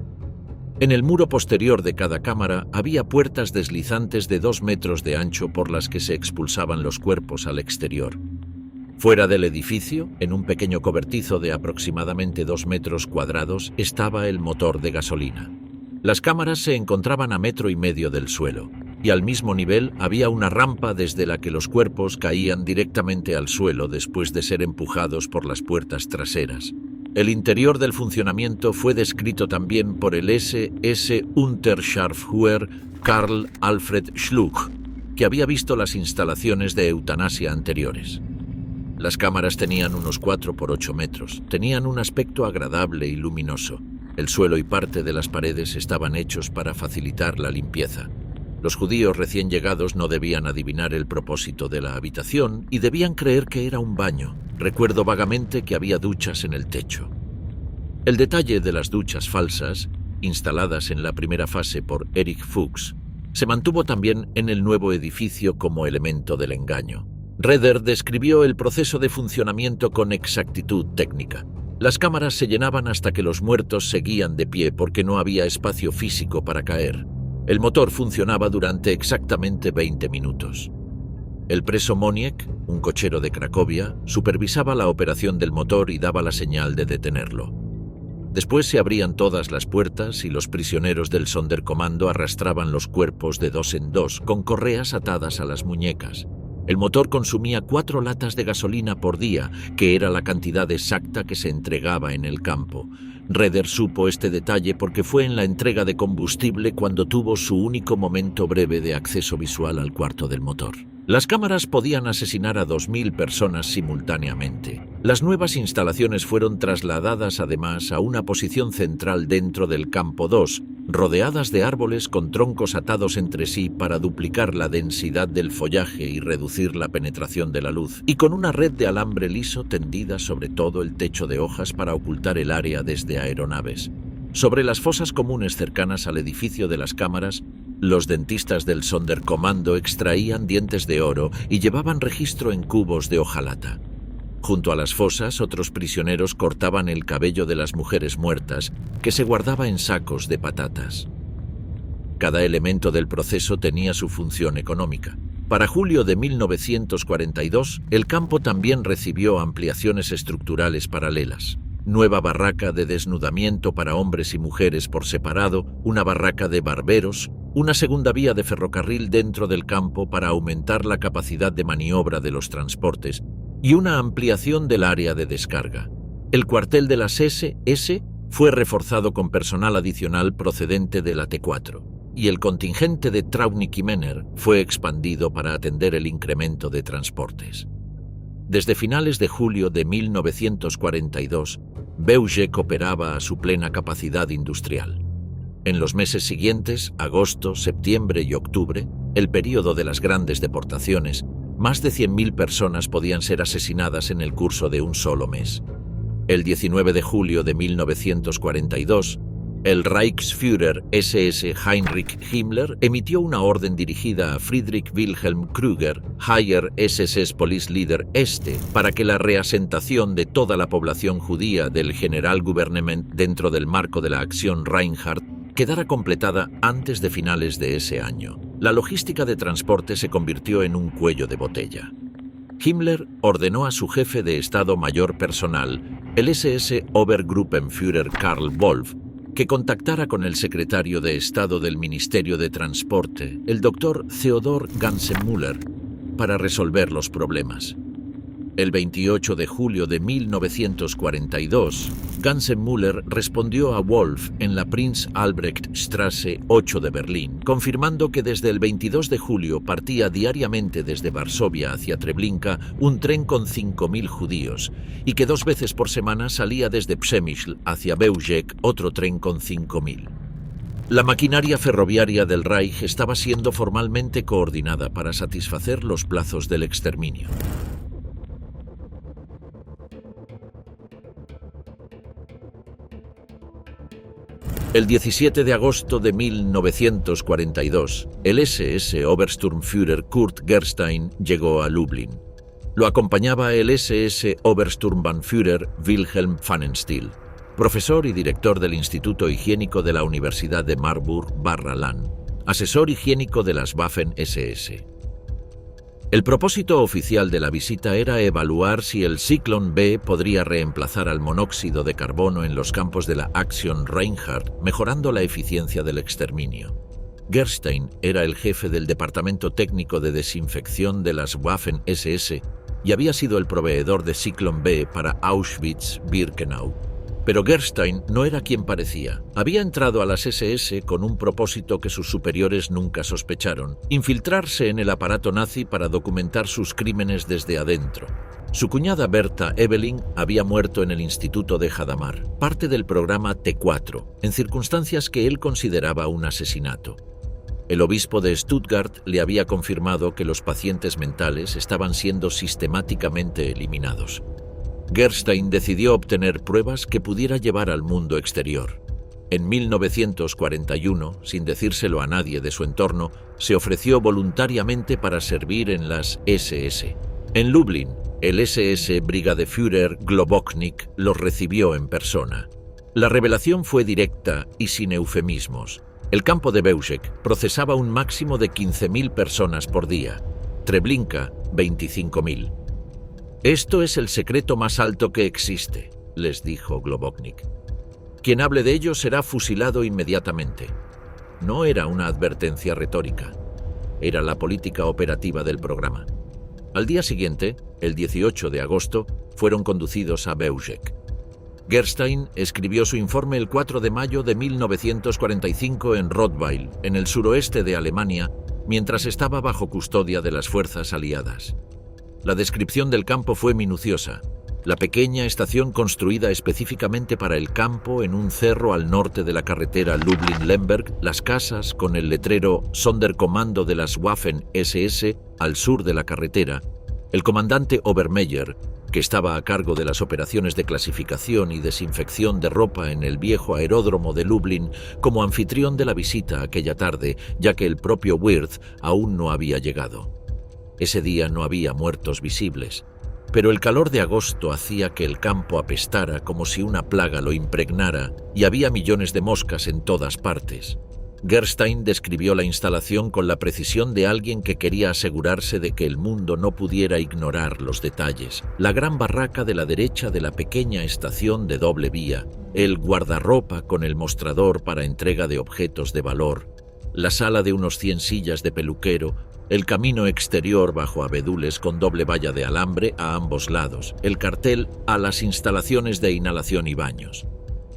En el muro posterior de cada cámara había puertas deslizantes de 2 metros de ancho por las que se expulsaban los cuerpos al exterior. Fuera del edificio, en un pequeño cobertizo de aproximadamente 2 metros cuadrados, estaba el motor de gasolina. Las cámaras se encontraban a 1,5 metros del suelo, y al mismo nivel había una rampa desde la que los cuerpos caían directamente al suelo después de ser empujados por las puertas traseras. El interior del funcionamiento fue descrito también por el SS Unterscharführer Karl Alfred Schluck, que había visto las instalaciones de eutanasia anteriores. Las cámaras tenían unos 4 por 8 metros, tenían un aspecto agradable y luminoso. El suelo y parte de las paredes estaban hechos para facilitar la limpieza. Los judíos recién llegados no debían adivinar el propósito de la habitación y debían creer que era un baño. Recuerdo vagamente que había duchas en el techo. El detalle de las duchas falsas, instaladas en la primera fase por Erich Fuchs, se mantuvo también en el nuevo edificio como elemento del engaño. Roeder describió el proceso de funcionamiento con exactitud técnica. Las cámaras se llenaban hasta que los muertos seguían de pie porque no había espacio físico para caer. El motor funcionaba durante exactamente 20 minutos. El preso Moniek, un cochero de Cracovia, supervisaba la operación del motor y daba la señal de detenerlo. Después se abrían todas las puertas y los prisioneros del Sonderkommando arrastraban los cuerpos de 2 en 2 con correas atadas a las muñecas. El motor consumía 4 latas de gasolina por día, que era la cantidad exacta que se entregaba en el campo. Roeder supo este detalle porque fue en la entrega de combustible cuando tuvo su único momento breve de acceso visual al cuarto del motor. Las cámaras podían asesinar a 2.000 personas simultáneamente. Las nuevas instalaciones fueron trasladadas además a una posición central dentro del campo 2, rodeadas de árboles con troncos atados entre sí para duplicar la densidad del follaje y reducir la penetración de la luz, y con una red de alambre liso tendida sobre todo el techo de hojas para ocultar el área desde aeronaves. Sobre las fosas comunes cercanas al edificio de las cámaras, los dentistas del Sonderkommando extraían dientes de oro y llevaban registro en cubos de hojalata. Junto a las fosas, otros prisioneros cortaban el cabello de las mujeres muertas, que se guardaba en sacos de patatas. Cada elemento del proceso tenía su función económica. Para julio de 1942, el campo también recibió ampliaciones estructurales paralelas. Nueva barraca de desnudamiento para hombres y mujeres por separado, una barraca de barberos, una segunda vía de ferrocarril dentro del campo para aumentar la capacidad de maniobra de los transportes y una ampliación del área de descarga. El cuartel de las SS fue reforzado con personal adicional procedente de la T4 y el contingente de Trauniki-Männer fue expandido para atender el incremento de transportes. Desde finales de julio de 1942, Beugek operaba a su plena capacidad industrial. En los meses siguientes, agosto, septiembre y octubre, el período de las grandes deportaciones, más de 100.000 personas podían ser asesinadas en el curso de un solo mes. El 19 de julio de 1942, El Reichsführer SS Heinrich Himmler emitió una orden dirigida a Friedrich Wilhelm Krüger, Higher SS Police Leader Este, para que la reasentación de toda la población judía del Generalgouvernement dentro del marco de la acción Reinhardt quedara completada antes de finales de ese año. La logística de transporte se convirtió en un cuello de botella. Himmler ordenó a su jefe de Estado Mayor personal, el SS Obergruppenführer Karl Wolff, que contactara con el secretario de Estado del Ministerio de Transporte, el doctor Theodor Gansenmüller, para resolver los problemas. El 28 de julio de 1942, Gansenmüller respondió a Wolff en la Prinz Albrecht Straße 8 de Berlín, confirmando que desde el 22 de julio partía diariamente desde Varsovia hacia Treblinka un tren con 5.000 judíos y que 2 veces por semana salía desde Przemyśl hacia Bełżec otro tren con 5.000. La maquinaria ferroviaria del Reich estaba siendo formalmente coordinada para satisfacer los plazos del exterminio. El 17 de agosto de 1942, el SS Obersturmführer Kurt Gerstein llegó a Lublin. Lo acompañaba el SS Obersturmbannführer Wilhelm Pfannenstiel, profesor y director del Instituto Higiénico de la Universidad de Marburg-Barra-Lahn, asesor higiénico de las Waffen-SS. El propósito oficial de la visita era evaluar si el Zyklon B podría reemplazar al monóxido de carbono en los campos de la Aktion Reinhardt, mejorando la eficiencia del exterminio. Gerstein era el jefe del Departamento Técnico de Desinfección de las Waffen-SS y había sido el proveedor de Zyklon B para Auschwitz-Birkenau. Pero Gerstein no era quien parecía. Había entrado a las SS con un propósito que sus superiores nunca sospecharon: infiltrarse en el aparato nazi para documentar sus crímenes desde adentro. Su cuñada Berta Evelyn había muerto en el Instituto de Hadamar, parte del programa T4, en circunstancias que él consideraba un asesinato. El obispo de Stuttgart le había confirmado que los pacientes mentales estaban siendo sistemáticamente eliminados. Gerstein decidió obtener pruebas que pudiera llevar al mundo exterior. En 1941, sin decírselo a nadie de su entorno, se ofreció voluntariamente para servir en las SS. En Lublin, el SS Brigadeführer Globoknik los recibió en persona. La revelación fue directa y sin eufemismos. El campo de Bełżec procesaba un máximo de 15.000 personas por día. Treblinka, 25.000. «Esto es el secreto más alto que existe», les dijo Globoknik. «Quien hable de ello será fusilado inmediatamente». No era una advertencia retórica, era la política operativa del programa. Al día siguiente, el 18 de agosto, fueron conducidos a Bełżec. Gerstein escribió su informe el 4 de mayo de 1945 en Rottweil, en el suroeste de Alemania, mientras estaba bajo custodia de las fuerzas aliadas. La descripción del campo fue minuciosa. La pequeña estación construida específicamente para el campo en un cerro al norte de la carretera Lublin-Lemberg, las casas con el letrero Sonderkommando de las Waffen-SS al sur de la carretera, el comandante Obermeyer, que estaba a cargo de las operaciones de clasificación y desinfección de ropa en el viejo aeródromo de Lublin, como anfitrión de la visita aquella tarde, ya que el propio Wirth aún no había llegado. Ese día no había muertos visibles, pero el calor de agosto hacía que el campo apestara como si una plaga lo impregnara y había millones de moscas en todas partes. Gerstein describió la instalación con la precisión de alguien que quería asegurarse de que el mundo no pudiera ignorar los detalles. La gran barraca de la derecha de la pequeña estación de doble vía, el guardarropa con el mostrador para entrega de objetos de valor, la sala de unos 100 sillas de peluquero, el camino exterior bajo abedules con doble valla de alambre a ambos lados, el cartel a las instalaciones de inhalación y baños.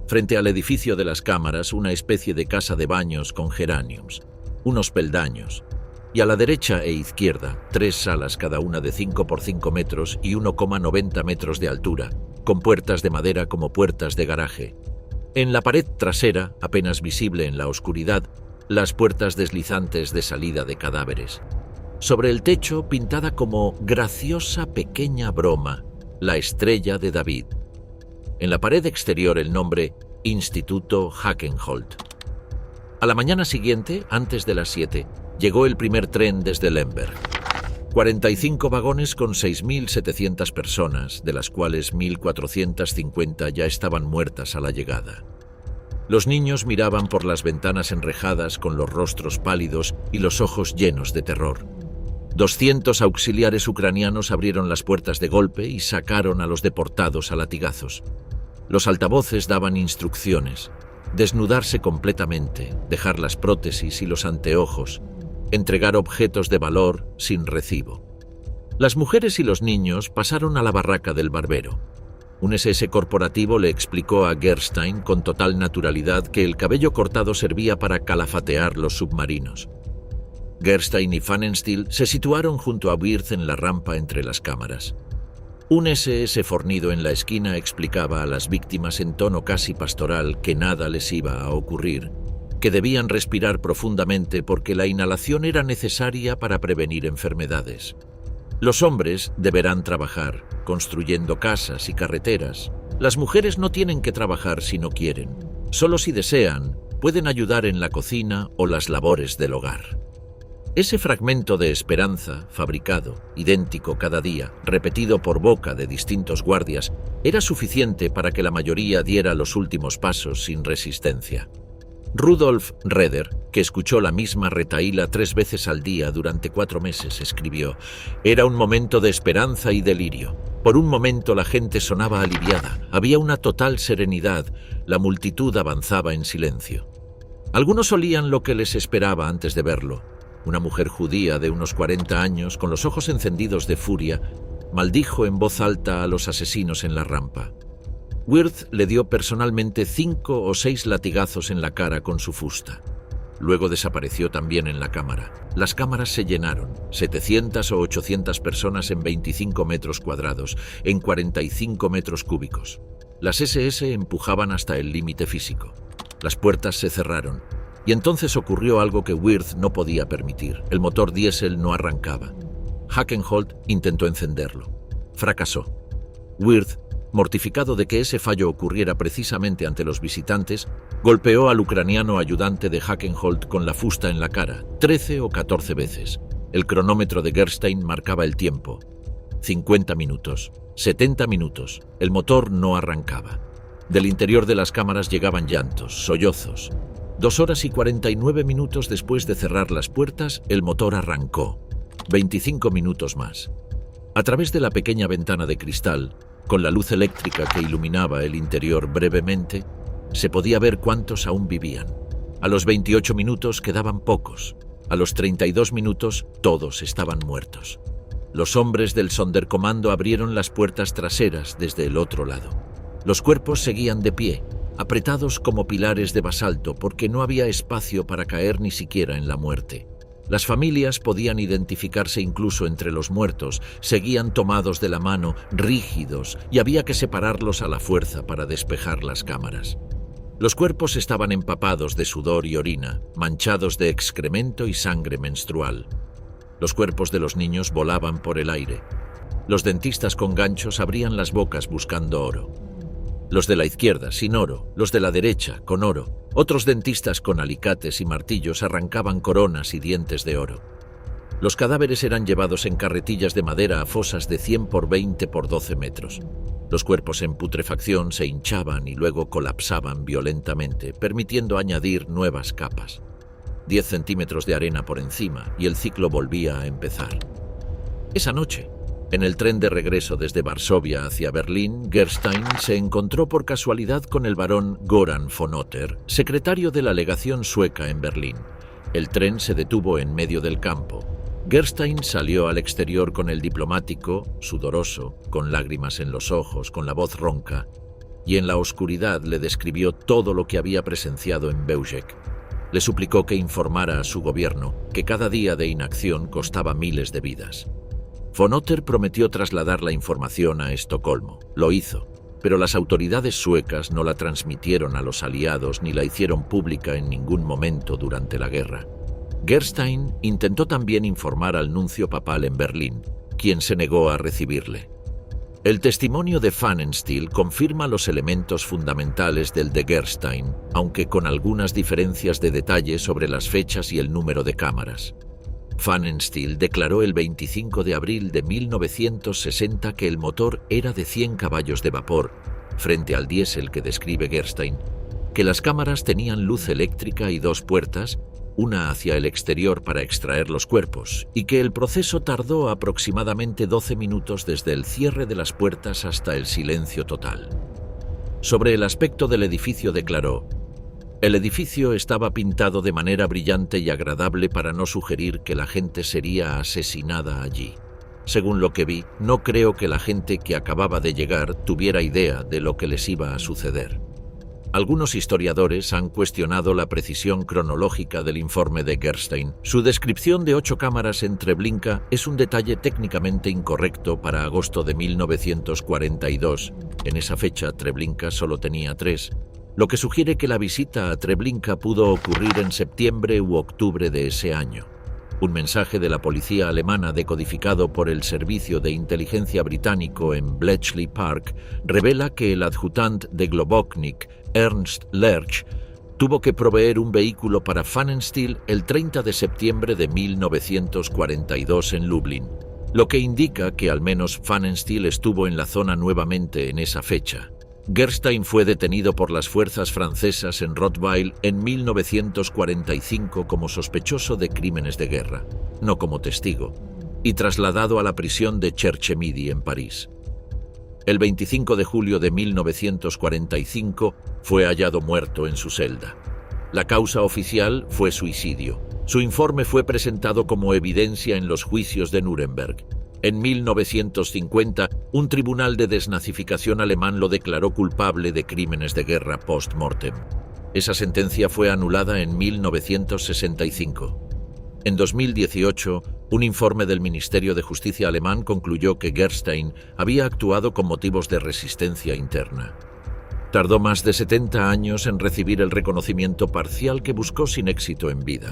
Frente al edificio de las cámaras, una especie de casa de baños con geraniums, unos peldaños, y a la derecha e izquierda, 3 salas cada una de 5 por 5 metros y 1,90 metros de altura, con puertas de madera como puertas de garaje. En la pared trasera, apenas visible en la oscuridad, las puertas deslizantes de salida de cadáveres. Sobre el techo, pintada como graciosa pequeña broma, la estrella de David. En la pared exterior el nombre Instituto Hackenholt. A la mañana siguiente, antes de las 7, llegó el primer tren desde Lemberg. 45 vagones con 6.700 personas, de las cuales 1.450 ya estaban muertas a la llegada. Los niños miraban por las ventanas enrejadas con los rostros pálidos y los ojos llenos de terror. 200 auxiliares ucranianos abrieron las puertas de golpe y sacaron a los deportados a latigazos. Los altavoces daban instrucciones: desnudarse completamente, dejar las prótesis y los anteojos, entregar objetos de valor sin recibo. Las mujeres y los niños pasaron a la barraca del barbero. Un SS corporativo le explicó a Gerstein con total naturalidad que el cabello cortado servía para calafatear los submarinos. Gerstein y Pfannenstiel se situaron junto a Wirth en la rampa entre las cámaras. Un SS fornido en la esquina explicaba a las víctimas en tono casi pastoral que nada les iba a ocurrir, que debían respirar profundamente porque la inhalación era necesaria para prevenir enfermedades. Los hombres deberán trabajar, construyendo casas y carreteras. Las mujeres no tienen que trabajar si no quieren. Solo si desean, pueden ayudar en la cocina o las labores del hogar. Ese fragmento de esperanza, fabricado, idéntico cada día, repetido por boca de distintos guardias, era suficiente para que la mayoría diera los últimos pasos sin resistencia. Rudolf Roeder, que escuchó la misma retahíla 3 veces al día durante 4 meses, escribió: «Era un momento de esperanza y delirio. Por un momento la gente sonaba aliviada, había una total serenidad, la multitud avanzaba en silencio. Algunos olían lo que les esperaba antes de verlo. Una mujer judía de unos 40 años, con los ojos encendidos de furia, maldijo en voz alta a los asesinos en la rampa. Wirth le dio personalmente 5 o 6 latigazos en la cara con su fusta. Luego desapareció también en la cámara. Las cámaras se llenaron, 700 o 800 personas en 25 metros cuadrados, en 45 metros cúbicos. Las SS empujaban hasta el límite físico. Las puertas se cerraron. Y entonces ocurrió algo que Wirth no podía permitir. El motor diésel no arrancaba. Hackenholt intentó encenderlo. Fracasó. Wirth, mortificado de que ese fallo ocurriera precisamente ante los visitantes, golpeó al ucraniano ayudante de Hackenholt con la fusta en la cara, 13 o 14 veces. El cronómetro de Gerstein marcaba el tiempo. 50 minutos, 70 minutos. El motor no arrancaba. Del interior de las cámaras llegaban llantos, sollozos. 2 horas y 49 minutos después de cerrar las puertas, el motor arrancó. 25 minutos más. A través de la pequeña ventana de cristal, con la luz eléctrica que iluminaba el interior brevemente, se podía ver cuántos aún vivían. A los 28 minutos quedaban pocos. A los 32 minutos todos estaban muertos. Los hombres del Sonderkommando abrieron las puertas traseras desde el otro lado. Los cuerpos seguían de pie, apretados como pilares de basalto porque no había espacio para caer ni siquiera en la muerte. Las familias podían identificarse incluso entre los muertos, seguían tomados de la mano, rígidos, y había que separarlos a la fuerza para despejar las cámaras. Los cuerpos estaban empapados de sudor y orina, manchados de excremento y sangre menstrual. Los cuerpos de los niños volaban por el aire. Los dentistas con ganchos abrían las bocas buscando oro. Los de la izquierda sin oro, los de la derecha con oro. Otros dentistas con alicates y martillos arrancaban coronas y dientes de oro. Los cadáveres eran llevados en carretillas de madera a fosas de 100 por 20 por 12 metros. Los cuerpos en putrefacción se hinchaban y luego colapsaban violentamente, permitiendo añadir nuevas capas. 10 centímetros de arena por encima y el ciclo volvía a empezar. Esa noche, en el tren de regreso desde Varsovia hacia Berlín, Gerstein se encontró por casualidad con el barón Goran von Otter, secretario de la legación sueca en Berlín. El tren se detuvo en medio del campo. Gerstein salió al exterior con el diplomático, sudoroso, con lágrimas en los ojos, con la voz ronca, y en la oscuridad le describió todo lo que había presenciado en Baužek. Le suplicó que informara a su gobierno que cada día de inacción costaba miles de vidas. Von Otter prometió trasladar la información a Estocolmo. Lo hizo, pero las autoridades suecas no la transmitieron a los aliados ni la hicieron pública en ningún momento durante la guerra. Gerstein intentó también informar al nuncio papal en Berlín, quien se negó a recibirle. El testimonio de Pfannenstiel confirma los elementos fundamentales del de Gerstein, aunque con algunas diferencias de detalle sobre las fechas y el número de cámaras. Pfannenstiel declaró el 25 de abril de 1960 que el motor era de 100 caballos de vapor, frente al diésel que describe Gerstein, que las cámaras tenían luz eléctrica y 2 puertas, una hacia el exterior para extraer los cuerpos, y que el proceso tardó aproximadamente 12 minutos desde el cierre de las puertas hasta el silencio total. Sobre el aspecto del edificio declaró: el edificio estaba pintado de manera brillante y agradable para no sugerir que la gente sería asesinada allí. Según lo que vi, no creo que la gente que acababa de llegar tuviera idea de lo que les iba a suceder. Algunos historiadores han cuestionado la precisión cronológica del informe de Gerstein. Su descripción de 8 cámaras en Treblinka es un detalle técnicamente incorrecto para agosto de 1942. En esa fecha, Treblinka solo tenía 3, lo que sugiere que la visita a Treblinka pudo ocurrir en septiembre u octubre de ese año. Un mensaje de la policía alemana decodificado por el Servicio de Inteligencia británico en Bletchley Park revela que el adjutant de Globoknik, Ernst Lerch, tuvo que proveer un vehículo para Pfannenstiel el 30 de septiembre de 1942 en Lublin, lo que indica que al menos Pfannenstiel estuvo en la zona nuevamente en esa fecha. Gerstein fue detenido por las fuerzas francesas en Rottweil en 1945 como sospechoso de crímenes de guerra, no como testigo, y trasladado a la prisión de Cherche-Midi en París. El 25 de julio de 1945 fue hallado muerto en su celda. La causa oficial fue suicidio. Su informe fue presentado como evidencia en los juicios de Nuremberg. En 1950, un tribunal de desnazificación alemán lo declaró culpable de crímenes de guerra post-mortem. Esa sentencia fue anulada en 1965. En 2018, un informe del Ministerio de Justicia alemán concluyó que Gerstein había actuado con motivos de resistencia interna. Tardó más de 70 años en recibir el reconocimiento parcial que buscó sin éxito en vida.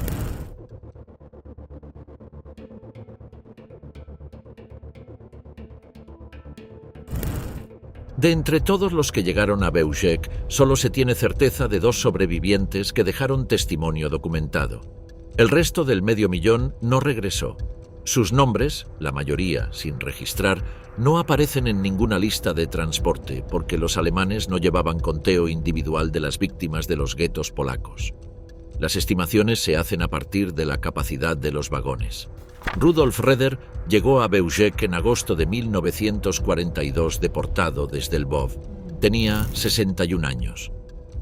De entre todos los que llegaron a Bauge, solo se tiene certeza de 2 sobrevivientes que dejaron testimonio documentado. El resto del 500.000 no regresó. Sus nombres, la mayoría sin registrar, no aparecen en ninguna lista de transporte porque los alemanes no llevaban conteo individual de las víctimas de los guetos polacos. Las estimaciones se hacen a partir de la capacidad de los vagones. Rudolf Reder llegó a Bauge en agosto de 1942 deportado desde Lvov. Tenía 61 años.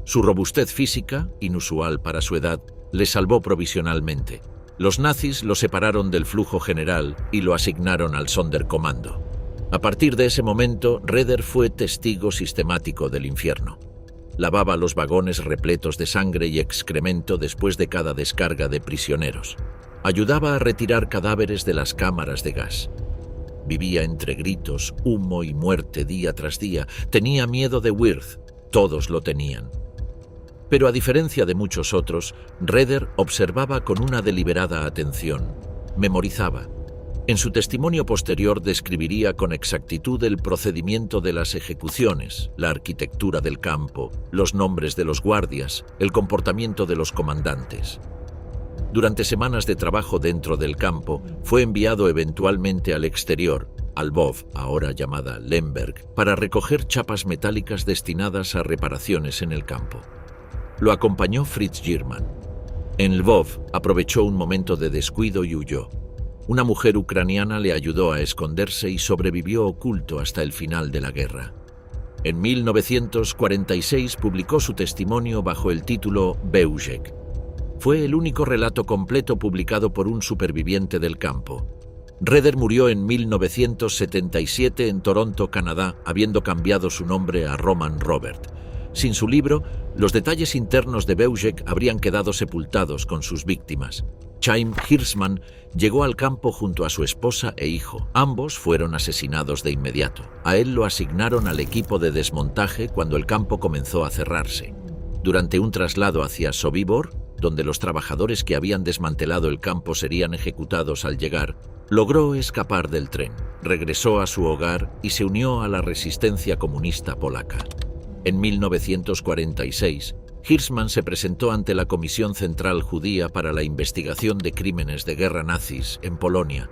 Su robustez física, inusual para su edad, le salvó provisionalmente. Los nazis lo separaron del flujo general y lo asignaron al Sonderkommando. A partir de ese momento, Reder fue testigo sistemático del infierno. Lavaba los vagones repletos de sangre y excremento después de cada descarga de prisioneros. Ayudaba a retirar cadáveres de las cámaras de gas. Vivía entre gritos, humo y muerte día tras día. Tenía miedo de Wirth. Todos lo tenían. Pero a diferencia de muchos otros, Reder observaba con una deliberada atención. Memorizaba. En su testimonio posterior describiría con exactitud el procedimiento de las ejecuciones, la arquitectura del campo, los nombres de los guardias, el comportamiento de los comandantes. Durante semanas de trabajo dentro del campo, fue enviado eventualmente al exterior, a Lvov, ahora llamada Lemberg, para recoger chapas metálicas destinadas a reparaciones en el campo. Lo acompañó Fritz Giermann. En Lvov aprovechó un momento de descuido y huyó. Una mujer ucraniana le ayudó a esconderse y sobrevivió oculto hasta el final de la guerra. En 1946 publicó su testimonio bajo el título Bauge. Fue el único relato completo publicado por un superviviente del campo. Reder murió en 1977 en Toronto, Canadá, habiendo cambiado su nombre a Roman Robert. Sin su libro, los detalles internos de Bauge habrían quedado sepultados con sus víctimas. Chaim Hirschman llegó al campo junto a su esposa e hijo. Ambos fueron asesinados de inmediato. A él lo asignaron al equipo de desmontaje cuando el campo comenzó a cerrarse. Durante un traslado hacia Sobibor, donde los trabajadores que habían desmantelado el campo serían ejecutados al llegar, logró escapar del tren. regresó a su hogar y se unió a la resistencia comunista polaca. En 1946, Hirschman se presentó ante la Comisión Central Judía para la investigación de crímenes de guerra nazis en Polonia.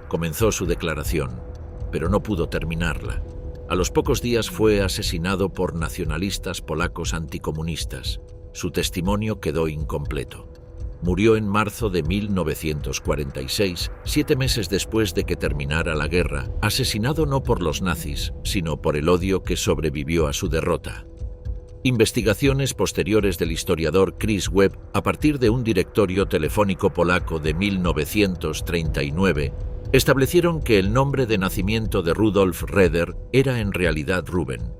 Comenzó su declaración, pero no pudo terminarla. A los pocos días fue asesinado por nacionalistas polacos anticomunistas. Su testimonio quedó incompleto. Murió en marzo de 1946, 7 meses después de que terminara la guerra, asesinado no por los nazis, sino por el odio que sobrevivió a su derrota. Investigaciones posteriores del historiador Chris Webb, a partir de un directorio telefónico polaco de 1939, establecieron que el nombre de nacimiento de Rudolf Roeder era en realidad Ruben.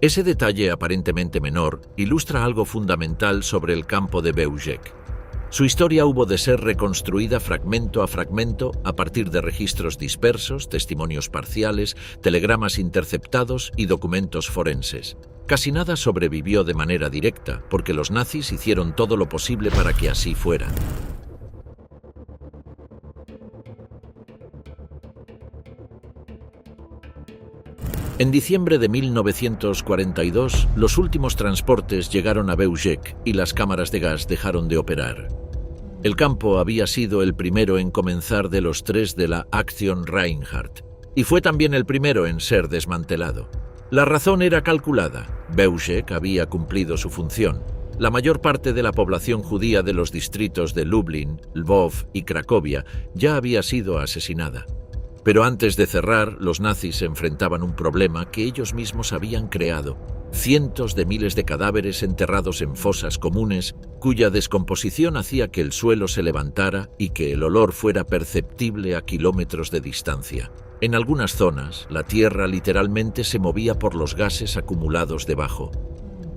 Ese detalle aparentemente menor ilustra algo fundamental sobre el campo de Bełżec. Su historia hubo de ser reconstruida fragmento a fragmento a partir de registros dispersos, testimonios parciales, telegramas interceptados y documentos forenses. Casi nada sobrevivió de manera directa, porque los nazis hicieron todo lo posible para que así fuera. En diciembre de 1942, los últimos transportes llegaron a Bełżec y las cámaras de gas dejaron de operar. El campo había sido el primero en comenzar de los 3 de la Aktion Reinhardt, y fue también el primero en ser desmantelado. La razón era calculada. Bełżec había cumplido su función. La mayor parte de la población judía de los distritos de Lublin, Lvov y Cracovia ya había sido asesinada. Pero antes de cerrar, los nazis enfrentaban un problema que ellos mismos habían creado: cientos de miles de cadáveres enterrados en fosas comunes, cuya descomposición hacía que el suelo se levantara y que el olor fuera perceptible a kilómetros de distancia. En algunas zonas, la tierra literalmente se movía por los gases acumulados debajo.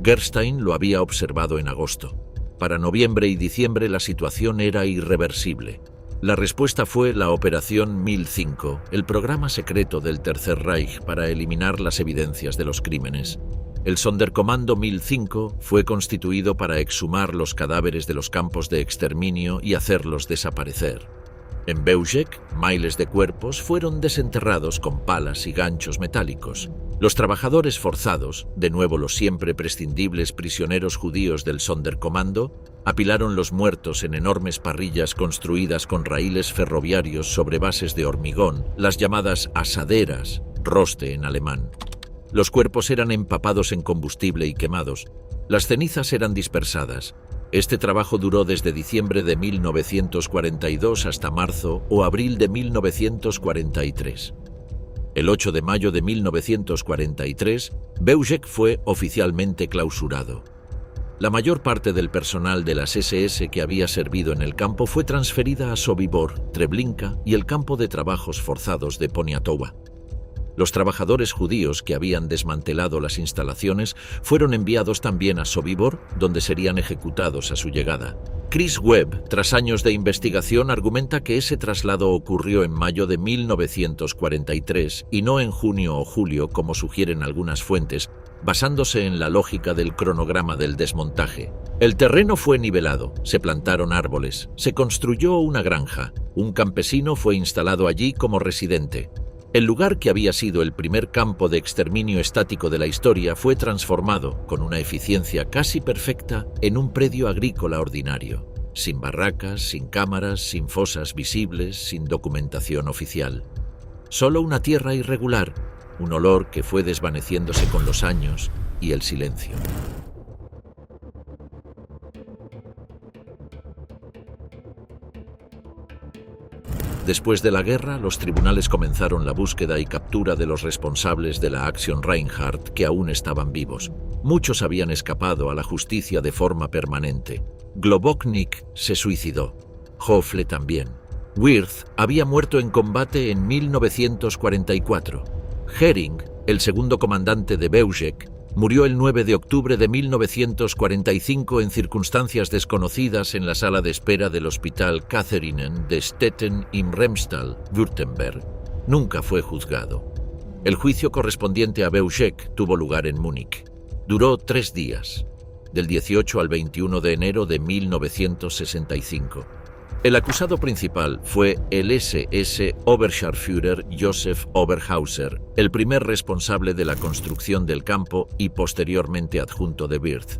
Gerstein lo había observado en agosto. Para noviembre y diciembre la situación era irreversible. La respuesta fue la Operación 1005, el programa secreto del Tercer Reich para eliminar las evidencias de los crímenes. El Sonderkommando 1005 fue constituido para exhumar los cadáveres de los campos de exterminio y hacerlos desaparecer. En Bełżec, miles de cuerpos fueron desenterrados con palas y ganchos metálicos. Los trabajadores forzados, de nuevo los siempre prescindibles prisioneros judíos del Sonderkommando, apilaron los muertos en enormes parrillas construidas con raíles ferroviarios sobre bases de hormigón, las llamadas asaderas, roste en alemán. Los cuerpos eran empapados en combustible y quemados. Las cenizas eran dispersadas. Este trabajo duró desde diciembre de 1942 hasta marzo o abril de 1943. El 8 de mayo de 1943, Bełżec fue oficialmente clausurado. La mayor parte del personal de las SS que había servido en el campo fue transferida a Sobibor, Treblinka y el campo de trabajos forzados de Poniatowa. Los trabajadores judíos que habían desmantelado las instalaciones fueron enviados también a Sobibor, donde serían ejecutados a su llegada. Chris Webb, tras años de investigación, argumenta que ese traslado ocurrió en mayo de 1943 y no en junio o julio, como sugieren algunas fuentes, basándose en la lógica del cronograma del desmontaje. El terreno fue nivelado, se plantaron árboles, se construyó una granja, un campesino fue instalado allí como residente. El lugar que había sido el primer campo de exterminio estático de la historia fue transformado, con una eficiencia casi perfecta, en un predio agrícola ordinario, sin barracas, sin cámaras, sin fosas visibles, sin documentación oficial. Solo una tierra irregular, un olor que fue desvaneciéndose con los años y el silencio. Después de la guerra, los tribunales comenzaron la búsqueda y captura de los responsables de la Aktion Reinhardt que aún estaban vivos. Muchos habían escapado a la justicia de forma permanente. Globoknik se suicidó. Hoffle también. Wirth había muerto en combate en 1944. Hering, el segundo comandante de Bełżec, murió el 9 de octubre de 1945 en circunstancias desconocidas en la sala de espera del Hospital Catharinen de Stetten im Remstal, Württemberg. Nunca fue juzgado. El juicio correspondiente a Bełżec tuvo lugar en Múnich. Duró 3 días, del 18 al 21 de enero de 1965. El acusado principal fue el SS Oberscharführer Josef Oberhauser, el primer responsable de la construcción del campo y posteriormente adjunto de Wirth.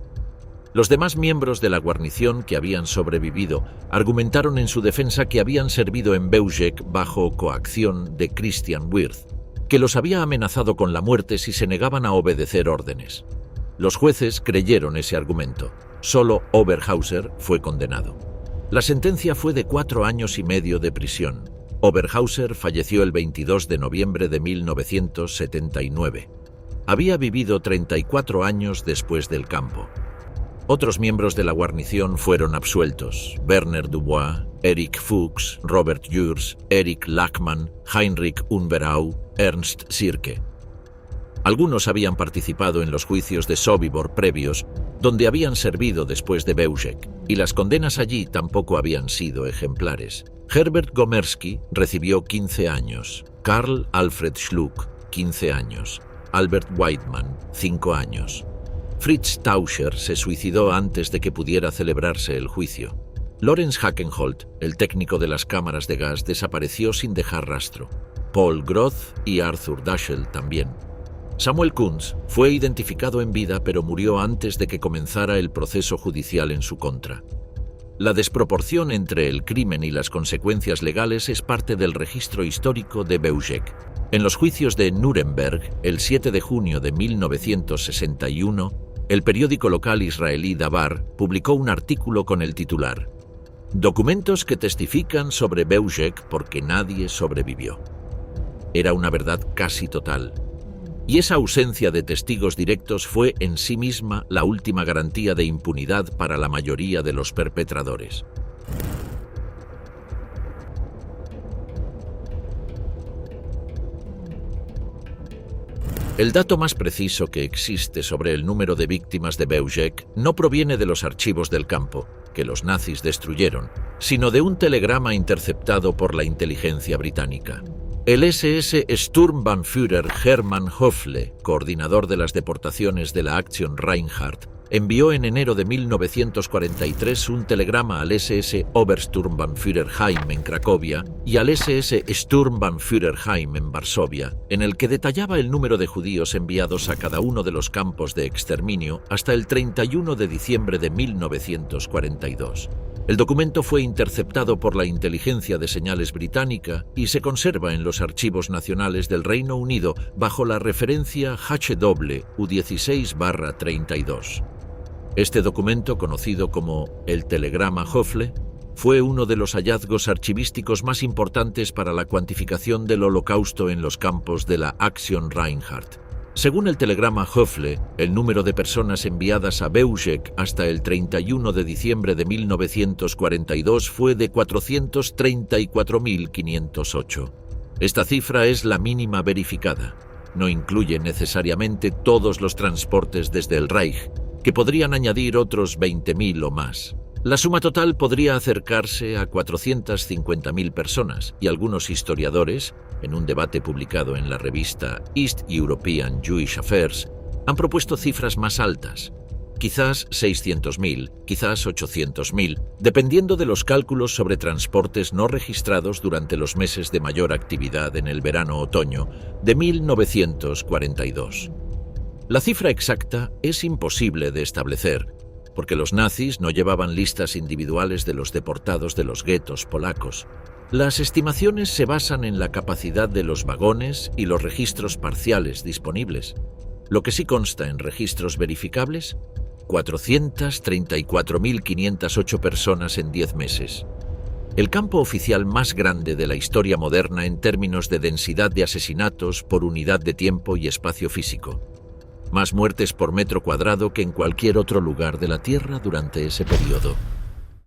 Los demás miembros de la guarnición que habían sobrevivido argumentaron en su defensa que habían servido en Beuschek bajo coacción de Christian Wirth, que los había amenazado con la muerte si se negaban a obedecer órdenes. Los jueces creyeron ese argumento. Solo Oberhauser fue condenado. La sentencia fue de 4 años y medio de prisión. Oberhauser falleció el 22 de noviembre de 1979. Había vivido 34 años después del campo. Otros miembros de la guarnición fueron absueltos: Werner Dubois, Erich Fuchs, Robert Jürs, Erich Lachmann, Heinrich Unberau, Ernst Sirke. Algunos habían participado en los juicios de Sobibor previos, donde habían servido después de Beuschek, y las condenas allí tampoco habían sido ejemplares. Herbert Gomersky recibió 15 años, Karl Alfred Schluck, 15 años, Albert Weidmann, 5 años. Fritz Tauscher se suicidó antes de que pudiera celebrarse el juicio. Lorenz Hackenholt, el técnico de las cámaras de gas, desapareció sin dejar rastro. Paul Groth y Arthur Daschel también. Samuel Kunz fue identificado en vida, pero murió antes de que comenzara el proceso judicial en su contra. La desproporción entre el crimen y las consecuencias legales es parte del registro histórico de Beuschek. En los juicios de Nuremberg, el 7 de junio de 1961, el periódico local israelí Dabar publicó un artículo con el titular «Documentos que testifican sobre Beuschek porque nadie sobrevivió». Era una verdad casi total. Y esa ausencia de testigos directos fue en sí misma la última garantía de impunidad para la mayoría de los perpetradores. El dato más preciso que existe sobre el número de víctimas de Beuschek no proviene de los archivos del campo, que los nazis destruyeron, sino de un telegrama interceptado por la inteligencia británica. El SS Sturmbannführer Hermann Höfle, coordinador de las deportaciones de la Aktion Reinhardt, envió en enero de 1943 un telegrama al SS Obersturmbannführer Heim en Cracovia y al SS Sturmbannführer Heim en Varsovia, en el que detallaba el número de judíos enviados a cada uno de los campos de exterminio hasta el 31 de diciembre de 1942. El documento fue interceptado por la inteligencia de señales británica y se conserva en los archivos nacionales del Reino Unido bajo la referencia HW-U16-32. Este documento, conocido como el Telegrama Höfle, fue uno de los hallazgos archivísticos más importantes para la cuantificación del Holocausto en los campos de la Aktion Reinhardt. Según el telegrama Höfle, el número de personas enviadas a Beuschek hasta el 31 de diciembre de 1942 fue de 434.508. Esta cifra es la mínima verificada. No incluye necesariamente todos los transportes desde el Reich, que podrían añadir otros 20.000 o más. La suma total podría acercarse a 450.000 personas, y algunos historiadores, en un debate publicado en la revista East European Jewish Affairs, han propuesto cifras más altas, quizás 600.000, quizás 800.000, dependiendo de los cálculos sobre transportes no registrados durante los meses de mayor actividad en el verano-otoño de 1942. La cifra exacta es imposible de establecer, porque los nazis no llevaban listas individuales de los deportados de los guetos polacos. Las estimaciones se basan en la capacidad de los vagones y los registros parciales disponibles. Lo que sí consta en registros verificables: 434.508 personas en 10 meses. El campo oficial más grande de la historia moderna en términos de densidad de asesinatos por unidad de tiempo y espacio físico. Más muertes por metro cuadrado que en cualquier otro lugar de la Tierra durante ese periodo.